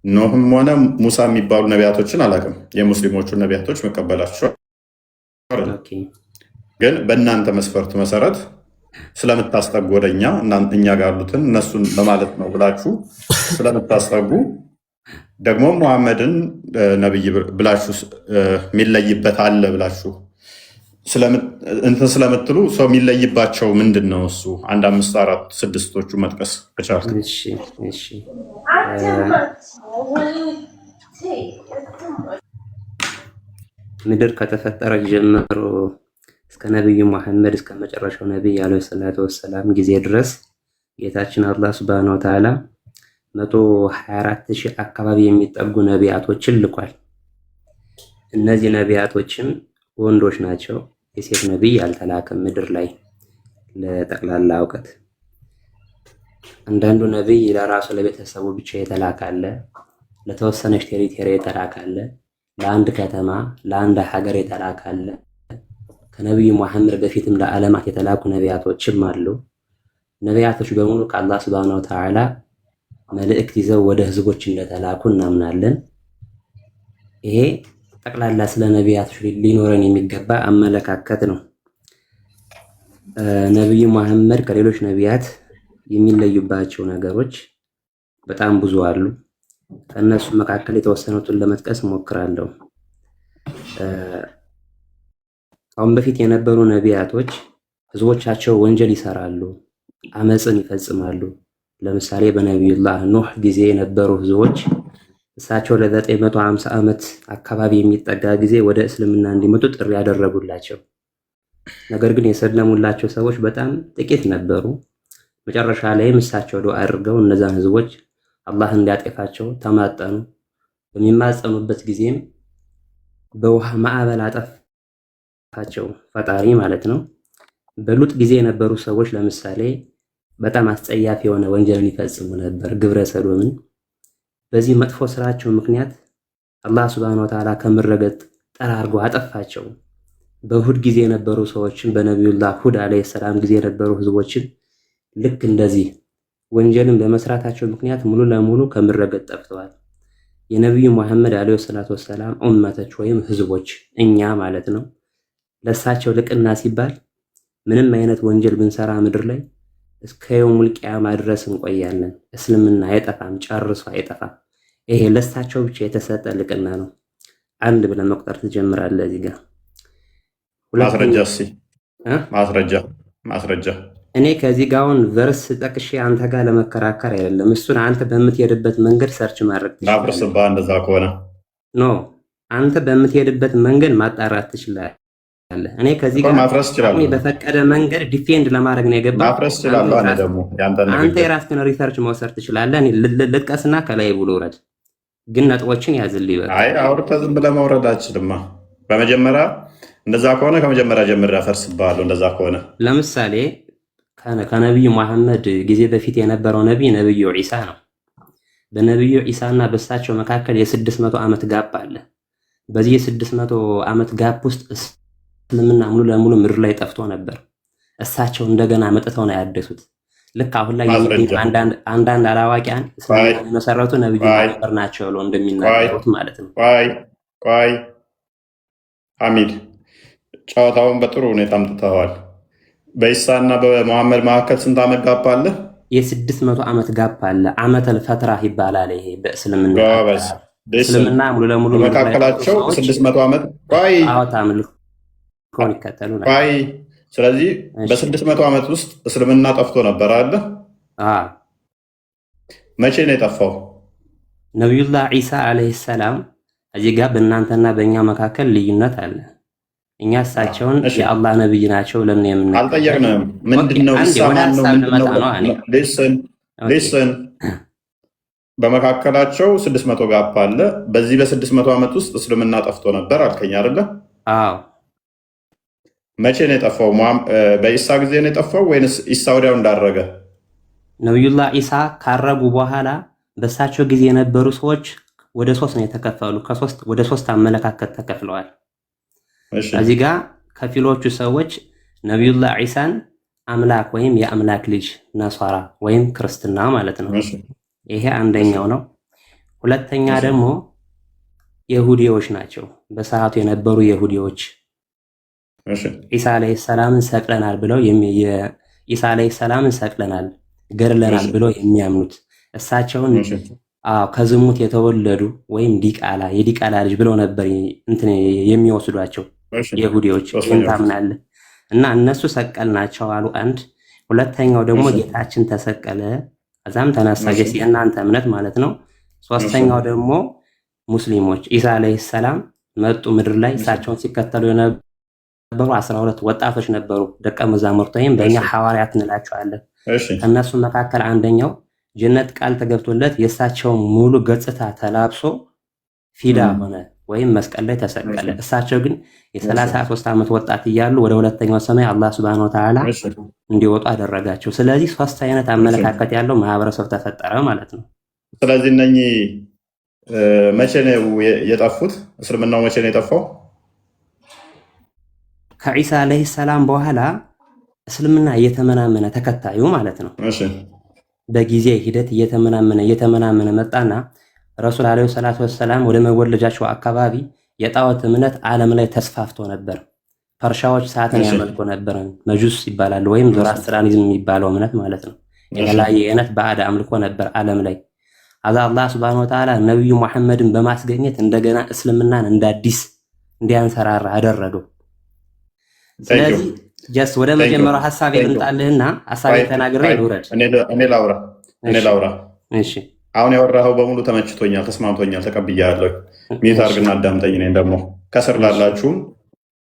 ኖህም ሆነ ሙሳ የሚባሉ ነቢያቶችን አላቅም። የሙስሊሞቹን ነቢያቶች መቀበላቸው ግን በእናንተ መስፈርት መሰረት ስለምታስጠጉ ወደኛ እኛ ጋር ያሉትን እነሱን ለማለት ነው ብላችሁ ስለምታስጠጉ ደግሞ ሙሐመድን ነብይ ብላችሁ የሚለይበት አለ ብላችሁ እንትን ስለምትሉ ሰው የሚለይባቸው ምንድን ነው? እሱ 1 5 4 6ቶቹ መጥቀስ ከቻልክ። ምድር ከተፈጠረች ጀምሮ እስከ ነብዩ መሐመድ እስከ መጨረሻው ነብይ አለይሂ ሰላቱ ወሰላም ጊዜ ድረስ ጌታችን አላህ ሱብሃነሁ ወተዓላ 124,000 አካባቢ የሚጠጉ ነቢያቶችን ልኳል። እነዚህ ነቢያቶችም ወንዶች ናቸው። የሴት ነቢይ ያልተላከም ምድር ላይ ለጠቅላላ እውቀት። አንዳንዱ ነቢይ ለራሱ ለቤተሰቡ ብቻ የተላካለ፣ ለተወሰነች ቴሪቶሪ የተላካለ፣ ለአንድ ከተማ ለአንድ ሀገር የተላካለ። ከነቢዩ መሐመድ በፊትም ለዓለማት የተላኩ ነቢያቶችም አሉ። ነቢያቶች በሙሉ ከአላህ ሱብሃነሁ ወተዓላ መልእክት ይዘው ወደ ህዝቦች እንደተላኩ እናምናለን። ይሄ ጠቅላላ ስለ ነቢያቶች ሊኖረን የሚገባ አመለካከት ነው። ነቢዩ መሐመድ ከሌሎች ነቢያት የሚለዩባቸው ነገሮች በጣም ብዙ አሉ። ከእነሱ መካከል የተወሰኑትን ለመጥቀስ እሞክራለሁ። አሁን በፊት የነበሩ ነቢያቶች ህዝቦቻቸው ወንጀል ይሰራሉ፣ አመፅን ይፈጽማሉ። ለምሳሌ በነቢዩላህ ኑህ ጊዜ የነበሩ ህዝቦች እሳቸው ለ950 ዓመት አካባቢ የሚጠጋ ጊዜ ወደ እስልምና እንዲመጡ ጥሪ ያደረጉላቸው። ነገር ግን የሰለሙላቸው ሰዎች በጣም ጥቂት ነበሩ። መጨረሻ ላይም እሳቸው ዱዓ አድርገው እነዛን ህዝቦች አላህ እንዲያጠፋቸው ተማጠኑ። በሚማጸኑበት ጊዜም በውሃ ማዕበል አጠፋቸው፣ ፈጣሪ ማለት ነው። በሉጥ ጊዜ የነበሩ ሰዎች ለምሳሌ በጣም አስጸያፊ የሆነ ወንጀልን ይፈጽሙ ነበር፣ ግብረ ሰዶምን። በዚህ መጥፎ ስራቸው ምክንያት አላህ ሱብሃነሁ ወተዓላ ከምረገጥ ጠራርጎ አጠፋቸው። በሁድ ጊዜ የነበሩ ሰዎችን በነቢዩላህ ሁድ አለይሂ ሰላም ጊዜ የነበሩ ህዝቦችን ልክ እንደዚህ ወንጀልን በመስራታቸው ምክንያት ሙሉ ለሙሉ ከምረገጥ ጠፍተዋል። የነቢዩ ሙሐመድ ዓለይሂ ሰላቱ ወሰላም ኡመቶች ወይም ህዝቦች እኛ ማለት ነው። ለእሳቸው ልቅና ሲባል ምንም አይነት ወንጀል ብንሰራ ምድር ላይ እስከ የውሙል ቂያማ ድረስ እንቆያለን። እስልምና አይጠፋም፣ ጨርሶ አይጠፋም። ይሄ ለእሳቸው ብቻ የተሰጠ ልቅና ነው። አንድ ብለህ መቁጠር ትጀምራለህ። እዚህ ጋር ማስረጃ እኔ ከዚህ ጋር አሁን ቨርስ ጠቅሼ አንተ ጋር ለመከራከር አይደለም። እሱን አንተ በምትሄድበት መንገድ ሰርች ማድረግ ትችላለህ። እንደዛ ከሆነ ኖ አንተ በምትሄድበት መንገድ ማጣራት ትችላለህ። እኔ ከዚህ ጋር በፈቀደ መንገድ ዲፌንድ ለማድረግ ነው የገባው። ማፍረስ ትችላለህ። አንተ የራስህን ሪሰርች መውሰድ ትችላለህ። እኔ ልጥቀስና ከላይ ብሎ ውረድ፣ ግን ነጥቦችን ያዝልኝ። ይበቃ። አይ አውርተህ ዝም ብለህ መውረድ አችልማ። በመጀመሪያ እንደዛ ከሆነ ከመጀመሪያ ጀምሬ አፈርስብሃለሁ። እንደዛ ከሆነ ለምሳሌ ከነቢዩ መሐመድ ጊዜ በፊት የነበረው ነቢይ ነቢዩ ዒሳ ነው። በነቢዩ ዒሳና በእሳቸው መካከል የ600 ዓመት ጋፕ አለ። በዚህ የ600 ዓመት ጋፕ ውስጥ እስልምና ሙሉ ለሙሉ ምድር ላይ ጠፍቶ ነበር። እሳቸው እንደገና መጥተው ነው ያደሱት። ልክ አሁን ላይ አንዳንድ አላዋቂያን እስልምና የመሰረቱ ነቢዩ መሐመድ ናቸው ብለው እንደሚናገሩት ማለት ነው። ቆይ ሐሚድ፣ ጨዋታውን በጥሩ ሁኔታ አምጥተዋል። በኢሳና በመሐመድ መካከል ስንት ዓመት ጋፕ አለ? የ600 ዓመት ጋፕ አለ። ዓመተል ፈትራ ይባላል። ይሄ በእስልምና እስልምና ሙሉ ለሙሉ መካከላቸው 600 ዓመት አምልኮን ይከተሉ ነበር። ስለዚህ በ600 ዓመት ውስጥ እስልምና ጠፍቶ ነበር አለ። መቼ ነው የጠፋው? ነቢዩላህ ዒሳ ዓለይሂ ሰላም እዚህ ጋር በእናንተና በእኛ መካከል ልዩነት አለ። እኛ እሳቸውን የአላህ ነብይ ናቸው ብለን የምንለው አልጠየቅንም። ምንድነው ሊስን በመካከላቸው 600 ጋፕ አለ። በዚህ በ600 ዓመት ውስጥ እስልምና ጠፍቶ ነበር አልከኝ አይደለ? አዎ። መቼ ነው የጠፋው? በኢሳ ጊዜ ነው የጠፋው ወይንስ ኢሳ ወዲያው እንዳረገ? ነቢዩላህ ኢሳ ካረጉ በኋላ በእሳቸው ጊዜ የነበሩ ሰዎች ወደ 3 ነው የተከፈሉ። ወደ 3 አመለካከት ተከፍለዋል። እዚህ ጋር ከፊሎቹ ሰዎች ነቢዩላህ ዒሳን አምላክ ወይም የአምላክ ልጅ ነሷራ ወይም ክርስትና ማለት ነው። ይሄ አንደኛው ነው። ሁለተኛ ደግሞ የሁዲዎች ናቸው። በሰዓቱ የነበሩ የሁዲዎች ዒሳ ዓለይሂ ሰላምን ሰቅለናል ብለው ኢሳ ዓለይሂ ሰላምን ሰቅለናል ገድለናል ብለው የሚያምኑት እሳቸውን ከዝሙት የተወለዱ ወይም የዲቃላ ልጅ ብለው ነበር እንትን የሚወስዷቸው የሁዲዎች ታምናለህ። እና እነሱ ሰቀልናቸው አሉ። አንድ ሁለተኛው ደግሞ ጌታችን ተሰቀለ ከዛም ተነሳ፣ የእናንተ እምነት ማለት ነው። ሶስተኛው ደግሞ ሙስሊሞች ኢሳ ዓለይሂ ሰላም መጡ ምድር ላይ። እሳቸውን ሲከተሉ የነበሩ 12 ወጣቶች ነበሩ፣ ደቀ መዛሙርት ወይም በእኛ ሐዋርያት እንላቸዋለን። ከእነሱ መካከል አንደኛው ጀነት ቃል ተገብቶለት የእሳቸው ሙሉ ገጽታ ተላብሶ ፊዳ ሆነ ወይም መስቀል ላይ ተሰቀለ። እሳቸው ግን የ33 ዓመት ወጣት እያሉ ወደ ሁለተኛው ሰማይ አላህ ሱብሃነሁ ወተዓላ እንዲወጡ አደረጋቸው። ስለዚህ 3 አይነት አመለካከት ያለው ማህበረሰብ ተፈጠረ ማለት ነው። ስለዚህ እነኚህ መቼ ነው የጠፉት? እስልምናው መቼ ነው የጠፋው? ከዒሳ ዓለይሂ ሰላም በኋላ እስልምና እየተመናመነ ተከታዩ ማለት ነው። በጊዜ ሂደት እየተመናመነ መጣና ረሱል ዓለይሂ ሰላቱ ወሰላም ወደ መወለጃቸው አካባቢ የጣዖት እምነት ዓለም ላይ ተስፋፍቶ ነበር። ፐርሻዎች ሰዓትን ያመልኩ ነበር። መጁስ ይባላል ወይም ዞራስትራኒዝም የሚባለው እምነት ማለት ነው። የተለያየ አይነት ባዕድ አምልኮ ነበር ዓለም ላይ። አላህ ሱብሃነሁ ወተዓላ ነብዩ መሐመድን በማስገኘት እንደገና እስልምናን እንደ አዲስ እንዲያንሰራራ አደረገው። ስለዚህ ጀስ ወደ መጀመሪያው ሐሳቤ ልምጣልህና ሐሳቤ ተናግሬ ልውረድ። እኔ ላውራ። እሺ አሁን ያወራኸው በሙሉ ተመችቶኛል፣ ተስማምቶኛል፣ ተቀብያለሁ። ሚዩት አድርግና አዳምጠኝ። እኔን ደግሞ ከስር ላላችሁም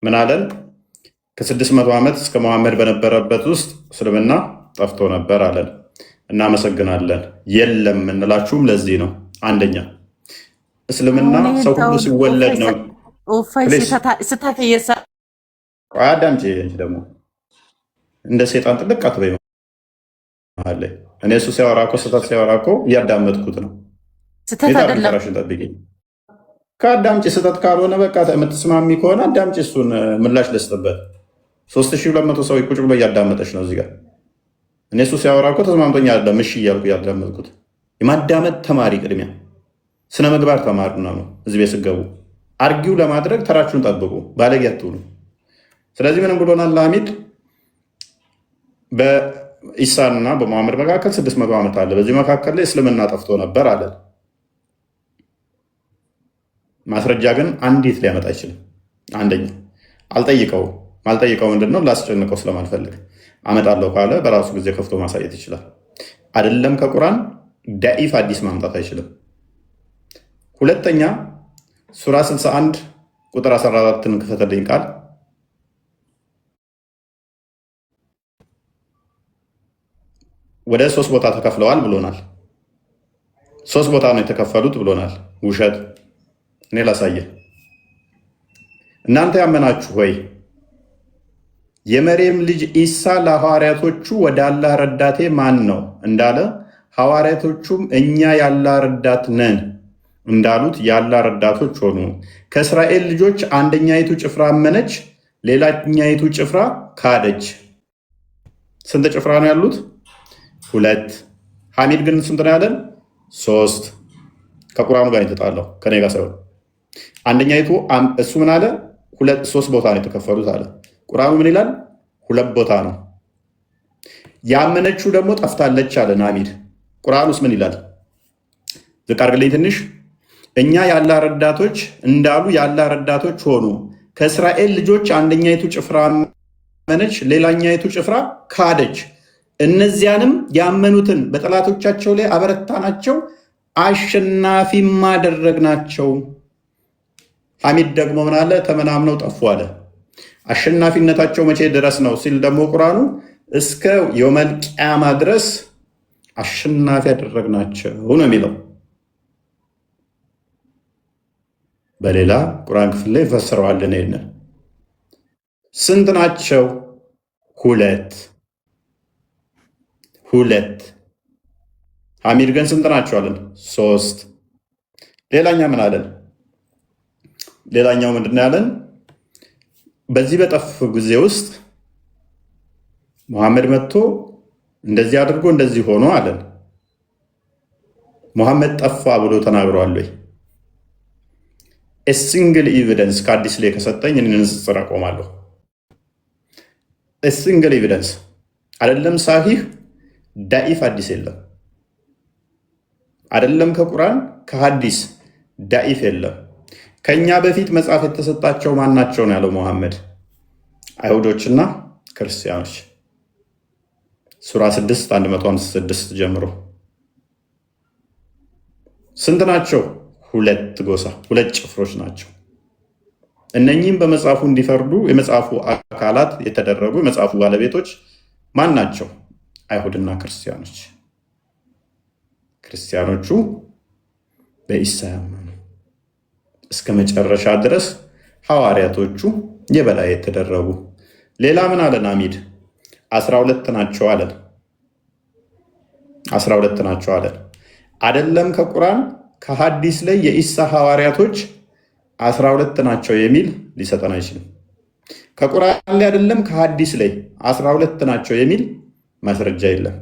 ምን አለን? ከ600 ዓመት እስከ መሐመድ በነበረበት ውስጥ እስልምና ጠፍቶ ነበር አለን። እናመሰግናለን። የለም እንላችሁም ለዚህ ነው። አንደኛ እስልምና ሰው ሁሉ ሲወለድ ነው። አዳምጪ። ደግሞ እንደ ሴጣን ጥልቅ አትበይ። እኔ እሱ ሲያወራ እኮ ስህተት ሲያወራ እኮ እያዳመጥኩት ነው። ራሽን ጠብቂኝ። ከአዳምጪ ስህተት ካልሆነ በቃ የምትስማሚ ከሆነ አዳምጪ። እሱን ምላሽ ልስጥበት። 3200 ሰው ቁጭ ብሎ እያዳመጠች ነው እዚህ ጋር። እኔ እሱ ሲያወራ እኮ ተስማምቶኝ አይደለም እሺ እያልኩ እያዳመጥኩት። የማዳመጥ ተማሪ ቅድሚያ ስነ ምግባር ተማሩና ነው እዚህ ቤት ስገቡ አርጊው ለማድረግ ተራችሁን ጠብቁ፣ ባለጌ አትሁኑ። ስለዚህ ምንም ብሎናል ሐሚድ በኢሳና በመሐመድ መካከል 600 ዓመት አለ። በዚህ መካከል ላይ እስልምና ጠፍቶ ነበር አለ። ማስረጃ ግን አንዲት ሊያመጣ አይችልም። አንደኛ ማልጠይቀው ምንድነው ላስጨንቀው ስለማልፈልግ አመጣለሁ ካለ በራሱ ጊዜ ከፍቶ ማሳየት ይችላል። አይደለም ከቁርአን ዳኢፍ አዲስ ማምጣት አይችልም። ሁለተኛ ሱራ 61 ቁጥር 14ን ክፈተልኝ ቃል ወደ 3 ቦታ ተከፍለዋል ብሎናል። 3 ቦታ ነው የተከፈሉት ብሎናል። ውሸት። እኔ ላሳየ። እናንተ ያመናችሁ ሆይ የመርየም ልጅ ኢሳ ለሐዋርያቶቹ ወደ አላህ ረዳቴ ማን ነው እንዳለ ሐዋርያቶቹም እኛ የአላህ ረዳት ነን እንዳሉት የአላህ ረዳቶች ሆኑ። ከእስራኤል ልጆች አንደኛይቱ ጭፍራ አመነች፣ ሌላኛይቱ ጭፍራ ካደች። ስንት ጭፍራ ነው ያሉት? 2። ሐሚድ ግን ስንት ነው ያለን? 3። ከቁርአኑ ጋር የተጣለው ከኔ ጋር ሳይሆን አንደኛይቱ እሱ ምን አለ? 3 ቦታ ነው የተከፈሉት አለ። ቁርአኑ ምን ይላል? 2 ቦታ ነው። ያመነችው ደግሞ ጠፍታለች አለ ሐሚድ። ቁርአኑስ ምን ይላል? ዝቅ አድርግልኝ ትንሽ። እኛ የአላህ ረዳቶች እንዳሉ የአላህ ረዳቶች ሆኑ። ከእስራኤል ልጆች አንደኛይቱ ጭፍራ አመነች፣ ሌላኛይቱ ጭፍራ ካደች። እነዚያንም ያመኑትን በጠላቶቻቸው ላይ አበረታናቸው፣ አሸናፊም አደረግናቸው። ሐሚድ ደግሞ ምን አለ? ተመናምነው ጠፉ አለ። አሸናፊነታቸው መቼ ድረስ ነው ሲል ደግሞ ቁርአኑ እስከ የውመል ቂያማ ድረስ አሸናፊ ያደረግናቸው ነው የሚለው። በሌላ ቁርአን ክፍል ላይ ፈስረዋለን። ይሄንን ስንት ናቸው? 2 ሐሚድ ግን ስንት ናቸው አለን? 3። ሌላኛ ምን አለን? ሌላኛው ምንድን ያለን? በዚህ በጠፍ ጊዜ ውስጥ ሙሐመድ መጥቶ እንደዚህ አድርጎ እንደዚህ ሆኖ አለን። ሙሐመድ ጠፋ ብሎ ተናግሯል ወይ? ሲንግል ኤቪደንስ ከአዲስ ላይ ከሰጠኝ ንጽጽር አቆማለሁ። ሲንግል ኤቪደንስ አይደለም ሳሂህ ዳኢፍ አዲስ የለም። አይደለም ከቁርአን ከሐዲስ ዳኢፍ የለም። ከኛ በፊት መጽሐፍ የተሰጣቸው ማናቸው ነው ያለው ሙሐመድ? አይሁዶችና ክርስቲያኖች። ሱራ 6 156 ጀምሮ ስንት ናቸው? 2 ጎሳ፣ 2 ጭፍሮች ናቸው። እነኚህም በመጽሐፉ እንዲፈርዱ የመጽሐፉ አካላት የተደረጉ የመጽሐፉ ባለቤቶች ማን ናቸው? አይሁድና ክርስቲያኖች። ክርስቲያኖቹ በኢሳ ያመኑ እስከ መጨረሻ ድረስ ሐዋርያቶቹ የበላይ የተደረጉ። ሌላ ምን አለን ሐሚድ? 12 ናቸው አለን። 12 ናቸው አለን። አይደለም ከቁርአን ከሐዲስ ላይ የኢሳ ሐዋርያቶች 12 ናቸው የሚል ሊሰጠን አይችልም። ከቁርአን ላይ አይደለም ከሐዲስ ላይ 12 ናቸው የሚል ማስረጃ የለም።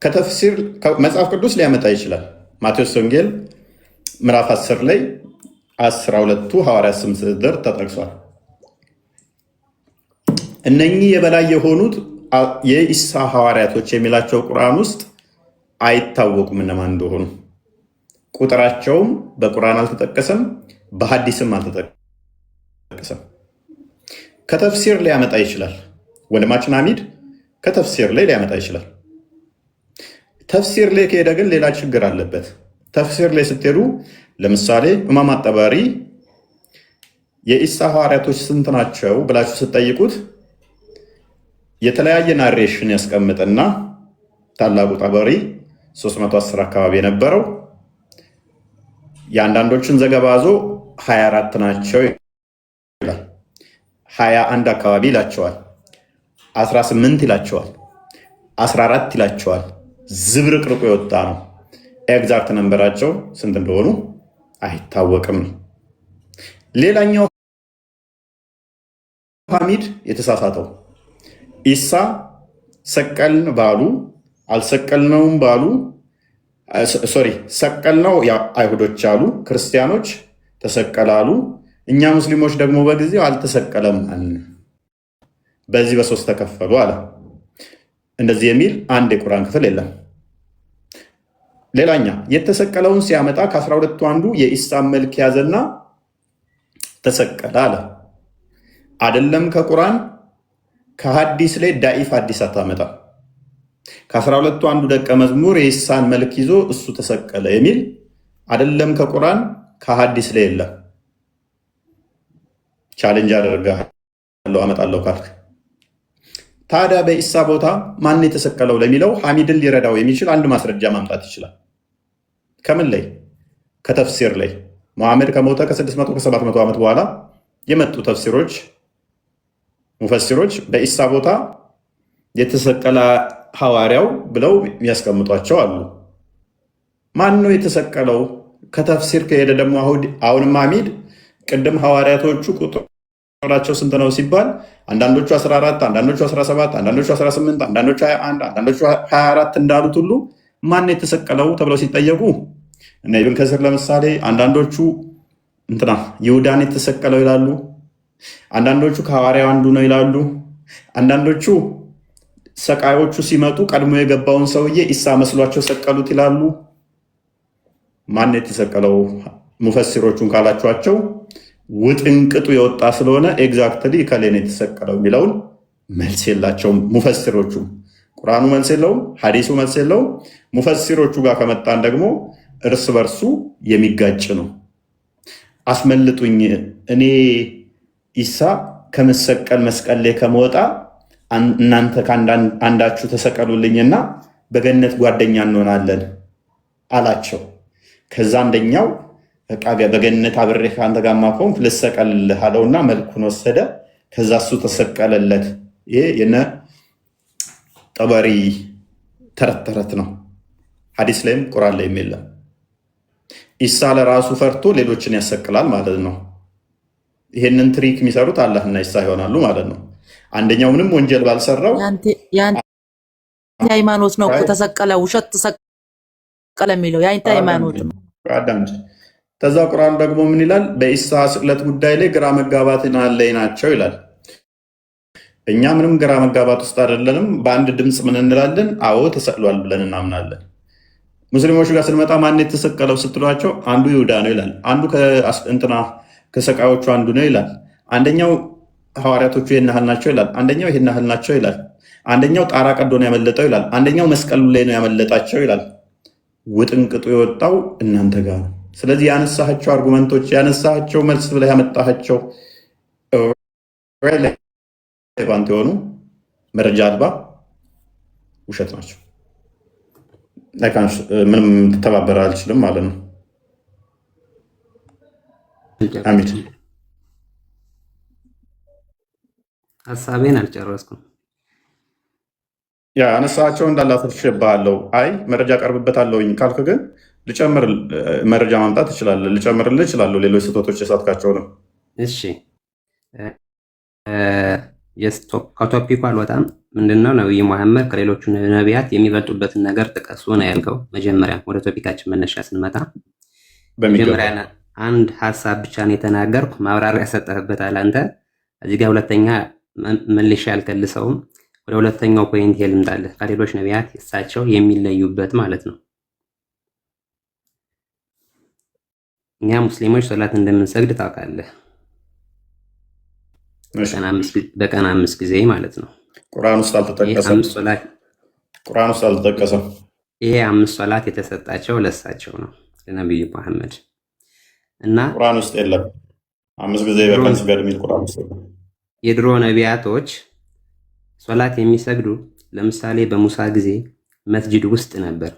ከተፍሲር መጽሐፍ ቅዱስ ሊያመጣ ይችላል። ማቴዎስ ወንጌል ምዕራፍ 10 ላይ 12ቱ ሐዋርያት ስም ዝርዝር ተጠቅሷል። እነኚህ የበላይ የሆኑት የኢሳ ሐዋርያቶች የሚላቸው ቁርአን ውስጥ አይታወቁም እነማን እንደሆኑ። ቁጥራቸውም በቁርአን አልተጠቀሰም፣ በሐዲስም አልተጠቀሰም። ከተፍሲር ሊያመጣ ይችላል። ወንድማችን ሐሚድ ከተፍሲር ላይ ሊያመጣ ይችላል። ተፍሲር ላይ ከሄደ ግን ሌላ ችግር አለበት። ተፍሲር ላይ ስትሄዱ ለምሳሌ ኢማም አጠባሪ የኢሳ ሐዋርያቶች ስንት ናቸው ብላችሁ ስትጠይቁት የተለያየ ናሬሽን ያስቀምጥና ታላቁ ጠበሪ 310 አካባቢ የነበረው የአንዳንዶችን ዘገባ ዞ 24 ናቸው ይላል። 21 አካባቢ ይላቸዋል፣ 18 ይላቸዋል፣ 14 ይላቸዋል። ዝብርቅርቁ የወጣ ነው። ኤግዛክት ነንበራቸው ስንት እንደሆኑ አይታወቅም ነው። ሌላኛው ሐሚድ የተሳሳተው ኢሳ ሰቀልን ባሉ አልሰቀልነውም ባሉ ሶሪ ሰቀል ነው አይሁዶች አሉ፣ ክርስቲያኖች ተሰቀላሉ፣ እኛ ሙስሊሞች ደግሞ በጊዜው አልተሰቀለም አልን። በዚህ በሶስት ተከፈሉ አለ። እንደዚህ የሚል አንድ የቁርአን ክፍል የለም። ሌላኛ የተሰቀለውን ሲያመጣ ከ12ቱ አንዱ የኢሳን መልክ ያዘና ተሰቀለ አለ። አይደለም ከቁርአን ከሐዲስ ላይ ዳኢፍ ሐዲስ አታመጣ። ከ12ቱ አንዱ ደቀ መዝሙር የኢሳን መልክ ይዞ እሱ ተሰቀለ የሚል አይደለም ከቁርአን ከሐዲስ ላይ የለም። ቻሌንጅ አደርጋለሁ አመጣለሁ ካልክ ታዲያ በኢሳ ቦታ ማን የተሰቀለው ለሚለው ሐሚድን ሊረዳው የሚችል አንድ ማስረጃ ማምጣት ይችላል። ከምን ላይ? ከተፍሲር ላይ። መሐመድ ከሞተ ከ600 ከ700 ዓመት በኋላ የመጡ ተፍሲሮች ሙፈሲሮች በኢሳ ቦታ የተሰቀለ ሐዋርያው ብለው የሚያስቀምጧቸው አሉ። ማን ነው የተሰቀለው? ከተፍሲር ከሄደ ደግሞ አሁንም ሐሚድ ቅድም ሐዋርያቶቹ ቁጥራቸው ስንት ነው ሲባል አንዳንዶቹ 14 አንዳንዶቹ 17 አንዳንዶቹ 18 አንዳንዶቹ 21 አንዳንዶቹ 24 እንዳሉት ሁሉ ማን የተሰቀለው ተብለው ሲጠየቁ እና ኢብን ከስር ለምሳሌ አንዳንዶቹ ይሁዳን የተሰቀለው ይላሉ፣ አንዳንዶቹ ከሐዋርያው አንዱ ነው ይላሉ፣ አንዳንዶቹ ሰቃዮቹ ሲመጡ ቀድሞ የገባውን ሰውዬ ኢሳ መስሏቸው ሰቀሉት ይላሉ። ማን የተሰቀለው ሙፈሲሮቹን ካላችኋቸው ውጥንቅጡ የወጣ ስለሆነ ኤግዛክትሊ ከሌን የተሰቀለው የሚለውን መልስ የላቸውም ሙፈሲሮቹ። ቁርአኑ መልስ የለውም፣ ሐዲሱ መልስ የለውም። ሙፈሲሮቹ ጋር ከመጣን ደግሞ እርስ በርሱ የሚጋጭ ነው። አስመልጡኝ፣ እኔ ኢሳ ከመሰቀል መስቀል ላይ ከመወጣ እናንተ አንዳችሁ ተሰቀሉልኝና በገነት ጓደኛ እንሆናለን አላቸው። ከዛ አንደኛው በገነት አብሬ ከአንተ ጋር ከሆንኩ ልሰቀልልህ አለውና መልኩን ወሰደ። ከዛ እሱ ተሰቀለለት። ይሄ የነ ጠበሪ ተረት ተረት ነው። ሐዲስ ላይም ቁርአን ላይም የለም። ኢሳ ለራሱ ፈርቶ ሌሎችን ያሰቅላል ማለት ነው። ይሄንን ትሪክ የሚሰሩት አላህና ኢሳ ይሆናሉ ማለት ነው። አንደኛው ምንም ወንጀል ባልሰራው የአንተ ሃይማኖት ነው ተሰቀለ፣ ውሸት ተሰቀለ የሚለው የአንተ ሃይማኖት ነው። አዳምጪ። ከዛ ቁርአን ደግሞ ምን ይላል? በኢሳ ስቅለት ጉዳይ ላይ ግራ መጋባትን ላይ ናቸው ይላል። እኛ ምንም ግራ መጋባት ውስጥ አይደለንም። በአንድ ድምፅ ምን እንላለን? አዎ ተሰቅሏል ብለን እናምናለን። ሙስሊሞች ጋር ስንመጣ ማን የተሰቀለው ስትሏቸው አንዱ ይሁዳ ነው ይላል። አንዱ ከሰቃዮቹ አንዱ ነው ይላል። አንደኛው ሐዋርያቶቹ ይህን ያህል ናቸው ይላል። አንደኛው ይህን ያህል ናቸው ይላል። አንደኛው ጣራ ቀዶ ነው ያመለጠው ይላል። አንደኛው መስቀሉ ላይ ነው ያመለጣቸው ይላል። ውጥንቅጡ የወጣው እናንተ ጋር ነው። ስለዚህ ያነሳቸው አርጉመንቶች ያነሳቸው መልስ ብለህ ያመጣቸው ሬሌቫንት የሆኑ መረጃ አልባ ውሸት ናቸው። ምንም ትተባበር አልችልም ማለት ነው። አሚድ ሀሳቤን አልጨረስኩም። ያነሳቸው እንዳላፈርሽብሃለሁ። አይ መረጃ ቀርብበታለሁኝ ካልክ ግን ልጨምር መረጃ ማምጣት እችላለሁ፣ ልጨምርልህ እችላለሁ። ሌሎች ስህተቶች የሳትካቸው ነው። እሺ ከቶፒኩ አልወጣም። ምንድነው ነብዩ መሐመድ ከሌሎቹ ነቢያት የሚበልጡበትን ነገር ጥቀሱ ነው ያልከው። መጀመሪያ ወደ ቶፒካችን መነሻ ስንመጣ መጀመሪያ አንድ ሀሳብ ብቻ ነው የተናገርኩ፣ ማብራሪያ ሰጠህበታል አንተ። እዚህ ጋር ሁለተኛ መልሼ አልከልሰውም። ወደ ሁለተኛው ፖይንት ልምጣልህ። ከሌሎች ነቢያት እሳቸው የሚለዩበት ማለት ነው። እኛ ሙስሊሞች ሶላት እንደምንሰግድ ታውቃለህ። በቀን 5 ጊዜ ማለት ነው። ቁርአን ውስጥ አልተጠቀሰም። ቁርአን ውስጥ አልተጠቀሰም። ይሄ 5 ሶላት የተሰጣቸው ለእሳቸው ነው፣ ለነብዩ መሐመድ እና ቁርአን ውስጥ የለም። 5 ጊዜ በቀን ስገድ የሚል ቁርአን ውስጥ የለም። የድሮ ነቢያቶች ሶላት የሚሰግዱ ለምሳሌ በሙሳ ጊዜ መስጂድ ውስጥ ነበር።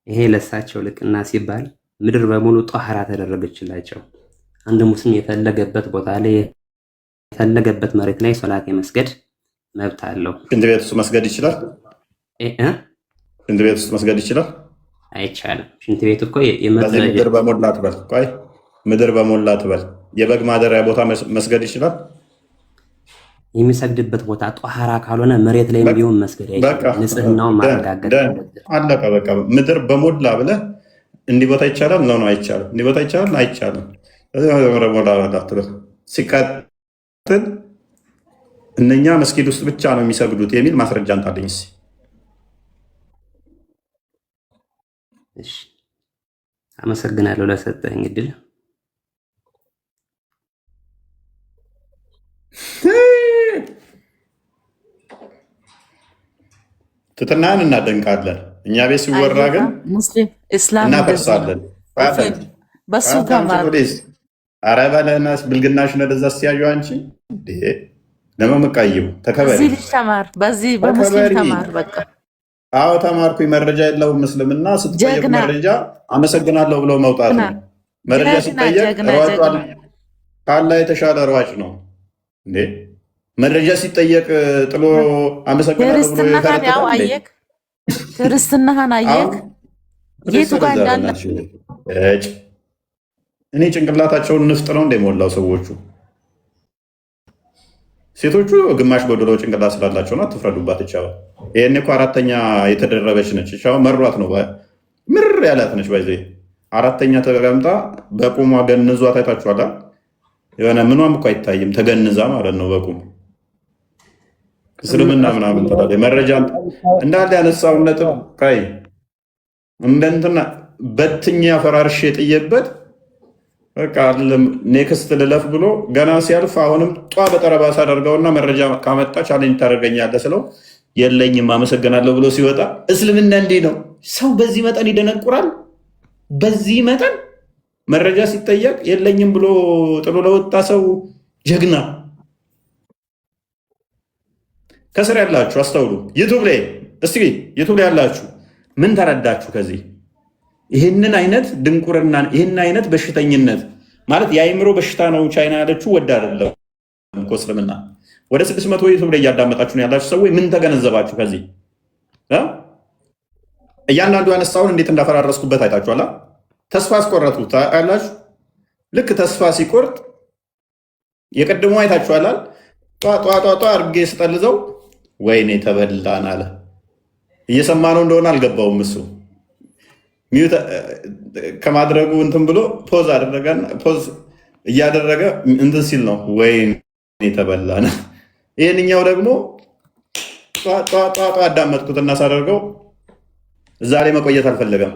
ይሄ ለእሳቸው ልቅና ሲባል ምድር በሙሉ ጧህራ ተደረገችላቸው። አንድ ሙስሊም የፈለገበት ቦታ ላይ የፈለገበት መሬት ላይ ሶላት የመስገድ መብት አለው። ሽንት ቤት ውስጥ መስገድ ይችላል? ሽንት ቤት ውስጥ መስገድ ይችላል? አይቻልም። ሽንት ቤት እኮ ምድር በሞላ ትበል፣ ቆይ ምድር በሞላ ትበል፣ የበግ ማደሪያ ቦታ መስገድ ይችላል? የሚሰግድበት ቦታ ጧህራ ካልሆነ መሬት ላይ ቢሆን መስገድ አይቻልም። ንጽህናውን ማረጋገጥ አለቀ በቃ። ምድር በሞላ ብለህ እንዲህ ቦታ ይቻላል ነው አይቻልም። እንዲህ ቦታ ይቻላል አይቻልም። ሲቀጥል እነኛ መስጊድ ውስጥ ብቻ ነው የሚሰግዱት የሚል ማስረጃ አንጣልኝ። እሺ አመሰግናለሁ ለሰጠኝ እድል። ትትናን እናደንቃለን። እኛ ቤት ሲወራ ግን ሙስሊም እስላም እናፈርሳለን። በሱ ተማር ኧረ በለናስ ብልግናሽ ነደዛ ሲያዩ አንቺ ለመመቃየው ተከበሪ። በዚህ ልጅ ተማር፣ በዚህ በሙስሊም ተማር። በቃ አዎ ተማርኩኝ። መረጃ የለውም ምስልምና ስትጠየቅ መረጃ አመሰግናለሁ ብለው መውጣት ነው። መረጃ ሲጠየቅ ሯጭ ካላ የተሻለ ሯጭ ነው እንዴ? መረጃ ሲጠየቅ ጥሎ አመሰግናለሁ ብሎ ክርስትናህን አየክ፣ ክርስትናህን አየክ የቱ ጋር እንዳለ እኔ ጭንቅላታቸውን ንፍጥ ነው እንደሞላው ሰዎቹ። ሴቶቹ ግማሽ ጎደሎ ጭንቅላት ስላላቸውና አትፍረዱባት። ይቻላል። ይሄኔ እኮ አራተኛ የተደረበች ነች። ይቻላል መሯት ነው ምር ያላት ነች። ባይዘ አራተኛ ተቀምጣ በቁሟ ገንዟ ታይታችኋል። የሆነ ምኗም እኮ አይታይም ተገንዛ ማለት ነው በቁም እስልምና ምናምን ተባለ። መረጃ እንዳለ ያነሳውን ነጥብ ካይ እንደንትና በትኛ ፈራርሽ የጥየበት በቃ ኔክስት ልለፍ ብሎ ገና ሲያልፍ አሁንም ጧ በጠረባሳ አደርገውና መረጃ ካመጣ ቻሌንጅ ታደርገኛለህ ስለው የለኝም አመሰግናለሁ ብሎ ሲወጣ እስልምና እንዲህ ነው። ሰው በዚህ መጠን ይደነቁራል። በዚህ መጠን መረጃ ሲጠየቅ የለኝም ብሎ ጥሎ ለወጣ ሰው ጀግና። ከስር ያላችሁ አስተውሉ። ዩቱብ ላይ እስቲ ዩቱብ ላይ ያላችሁ ምን ተረዳችሁ ከዚህ? ይህንን አይነት ድንቁርና ይህን አይነት በሽተኝነት ማለት የአይምሮ በሽታ ነው ቻይና ያለችው ወደ አይደለም እኮ እስልምና። ወደ 600 ዩቱብ ላይ እያዳመጣችሁ ነው ያላችሁ ሰዎች ምን ተገነዘባችሁ ከዚህ? እያንዳንዱ ያነሳውን እንዴት እንዳፈራረስኩበት አይታችኋላ። ተስፋ አስቆረጡት ያላችሁ። ልክ ተስፋ ሲቆርጥ የቀድሞ አይታችኋላል። ጧጧጧ አድርጌ ስጠልዘው ወይኔ ተበላን አለ። እየሰማ ነው እንደሆነ አልገባውም እሱ ሚዩት ከማድረጉ እንትን ብሎ ፖዝ አደረገና ፖዝ እያደረገ እንትን ሲል ነው ወይኔ ተበላን። ይህንኛው ደግሞ ጧጧጧ አዳመጥኩትና ሳደርገው እዛ ላይ መቆየት አልፈለገም።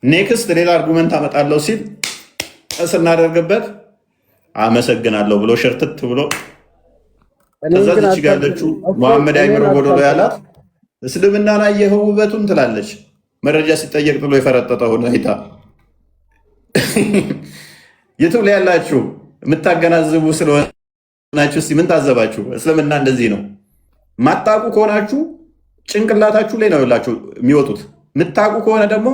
ኔክስት ሌላ አርጉመንት አመጣለሁ ሲል ስናደርግበት አመሰግናለሁ ብሎ ሽርትት ብሎ ከዛ ዝች ጋለችው መሐመድ አይምሮ ጎዶሎ ያላት እስልምናን አየኸው ውበቱን ትላለች። መረጃ ሲጠየቅ ጥሎ የፈረጠጠው ሁኔታ ዩቱብ ላይ ያላችሁ የምታገናዝቡ ስለሆናችሁ እስቲ ምን ታዘባችሁ? እስልምና እንደዚህ ነው። ማጣቁ ከሆናችሁ ጭንቅላታችሁ ላይ ነው ያላችሁ የሚወጡት። የምታውቁ ከሆነ ደግሞ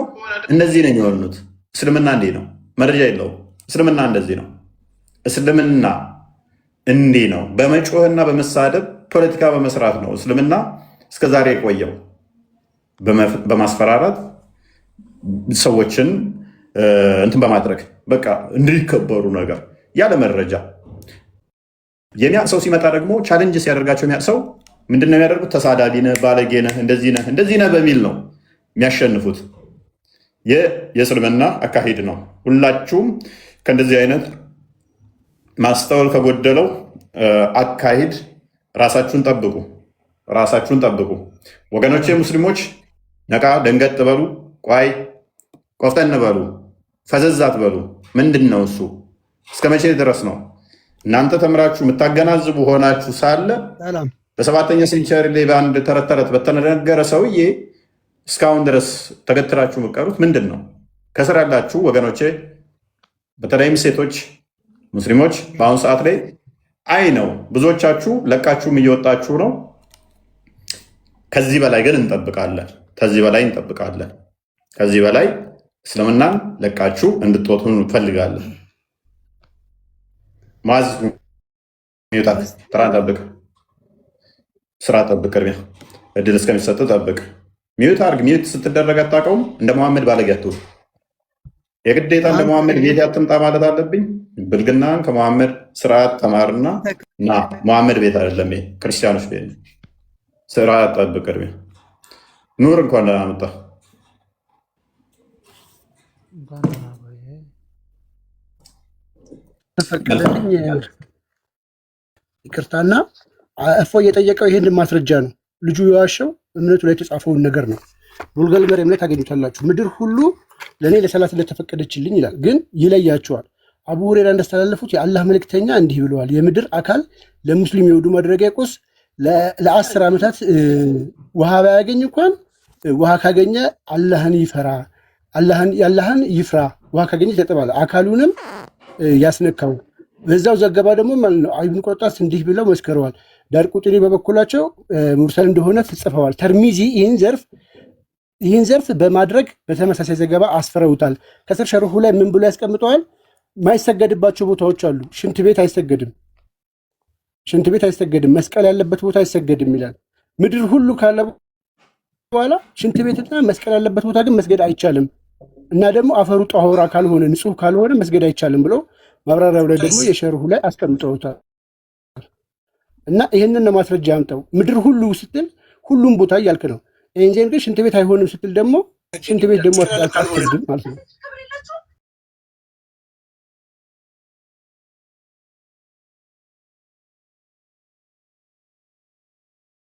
እነዚህ ነው የሚሆኑት። እስልምና እንዲህ ነው፣ መረጃ የለውም። እስልምና እንደዚህ ነው። እስልምና እንዲህ ነው። በመጮህና በመሳደብ ፖለቲካ በመስራት ነው እስልምና እስከዛሬ የቆየው። በማስፈራራት ሰዎችን እንትን በማድረግ በቃ እንዲከበሩ ነገር ያለ መረጃ የሚያውቅ ሰው ሲመጣ ደግሞ ቻሌንጅ ሲያደርጋቸው የሚያውቅ ሰው ምንድነው የሚያደርጉት? ተሳዳቢ ነህ፣ ባለጌ ነህ፣ እንደዚህ ነህ በሚል ነው የሚያሸንፉት። የእስልምና አካሄድ ነው። ሁላችሁም ከእንደዚህ አይነት ማስተዋል ከጎደለው አካሄድ ራሳችሁን ጠብቁ፣ ራሳችሁን ጠብቁ ወገኖቼ። ሙስሊሞች ነቃ ደንገጥ በሉ፣ ቋይ ቆፍጠን በሉ፣ ፈዘዝ አትበሉ። ምንድን ነው እሱ? እስከ መቼ ድረስ ነው? እናንተ ተምራችሁ የምታገናዝቡ ሆናችሁ ሳለ በሰባተኛ ሴንቸሪ ላይ በአንድ ተረት ተረት በተነገረ ሰውዬ እስካሁን ድረስ ተገትራችሁ የምትቀሩት ምንድን ነው? ከስር ያላችሁ ወገኖቼ፣ በተለይም ሴቶች ሙስሊሞች በአሁኑ ሰዓት ላይ አይ ነው ብዙዎቻችሁ ለቃችሁም እየወጣችሁ ነው። ከዚህ በላይ ግን እንጠብቃለን። ከዚህ በላይ እንጠብቃለን። ከዚህ በላይ እስልምናን ለቃችሁ እንድትወጡ እንፈልጋለን። ማዝ ጠብቅ፣ ስራ ጠብቅ፣ ቅድሚያ እድል እስከሚሰጥ ጠብቅ። ሚዩት አርግ። ሚዩት ስትደረግ አታውቀውም። እንደ መሐመድ ባለጌቱ የግዴታ እንደ መሐመድ ቤት አትምጣ ማለት አለብኝ? ብልግናን ከመሐመድ ስርዓት ተማርና ና። መሐመድ ቤት አይደለም፣ ክርስቲያኖች ቤት ነው። ስርዓት ጠብቅ፣ ቅድሚያ ኑር። እንኳን ደህና መጣ። ተፈቀደልኝ ይቅርታና እፎ እየጠየቀው ይሄንን ማስረጃ ነው። ልጁ የዋሸው እምነቱ ላይ የተጻፈውን ነገር ነው። ቡልጋል መርየም ላይ ታገኙታላችሁ። ምድር ሁሉ ለእኔ ለሰላት እንደተፈቀደችልኝ ይላል። ግን ይለያቸዋል። አቡ ሁሬራ እንዳስተላለፉት የአላህ መልእክተኛ እንዲህ ብለዋል፣ የምድር አካል ለሙስሊም የውዱ ማድረጊያ ቁስ ለ10 ዓመታት ውሃ ባያገኝ እንኳን ውሃ ካገኘ አላህን ይፈራ፣ ያላህን ይፍራ። ውሃ ካገኘ ተጠባለ አካሉንም ያስነካው። በዛው ዘገባ ደግሞ ማለት ነው ኢብኑ ቆጣስ እንዲህ ብለው መስከረዋል። ዳር ቁጥሪ በበኩላቸው ሙርሰል እንደሆነ ጽፈዋል። ተርሚዚ ይህን ዘርፍ በማድረግ በተመሳሳይ ዘገባ አስፈረውታል። ከስር ሸርሁ ላይ ምን ብሎ ያስቀምጠዋል? ማይሰገድባቸው ቦታዎች አሉ። ሽንት ቤት አይሰገድም፣ መስቀል ያለበት ቦታ አይሰገድም ይላል። ምድር ሁሉ ካለ በኋላ ሽንት ቤትና መስቀል ያለበት ቦታ ግን መስገድ አይቻልም እና ደግሞ አፈሩ ጧሁራ ካልሆነ ንጹህ ካልሆነ መስገድ አይቻልም ብሎ ማብራሪያው ላይ ደግሞ የሸርሁ ላይ አስቀምጠውታል። እና ይህንን ማስረጃ ያምጣው። ምድር ሁሉ ስትል ሁሉም ቦታ እያልክ ነው። ይህን ግን ሽንት ቤት አይሆንም ስትል ደግሞ ሽንት ቤት ደግሞ አታስገድም ማለት ነው።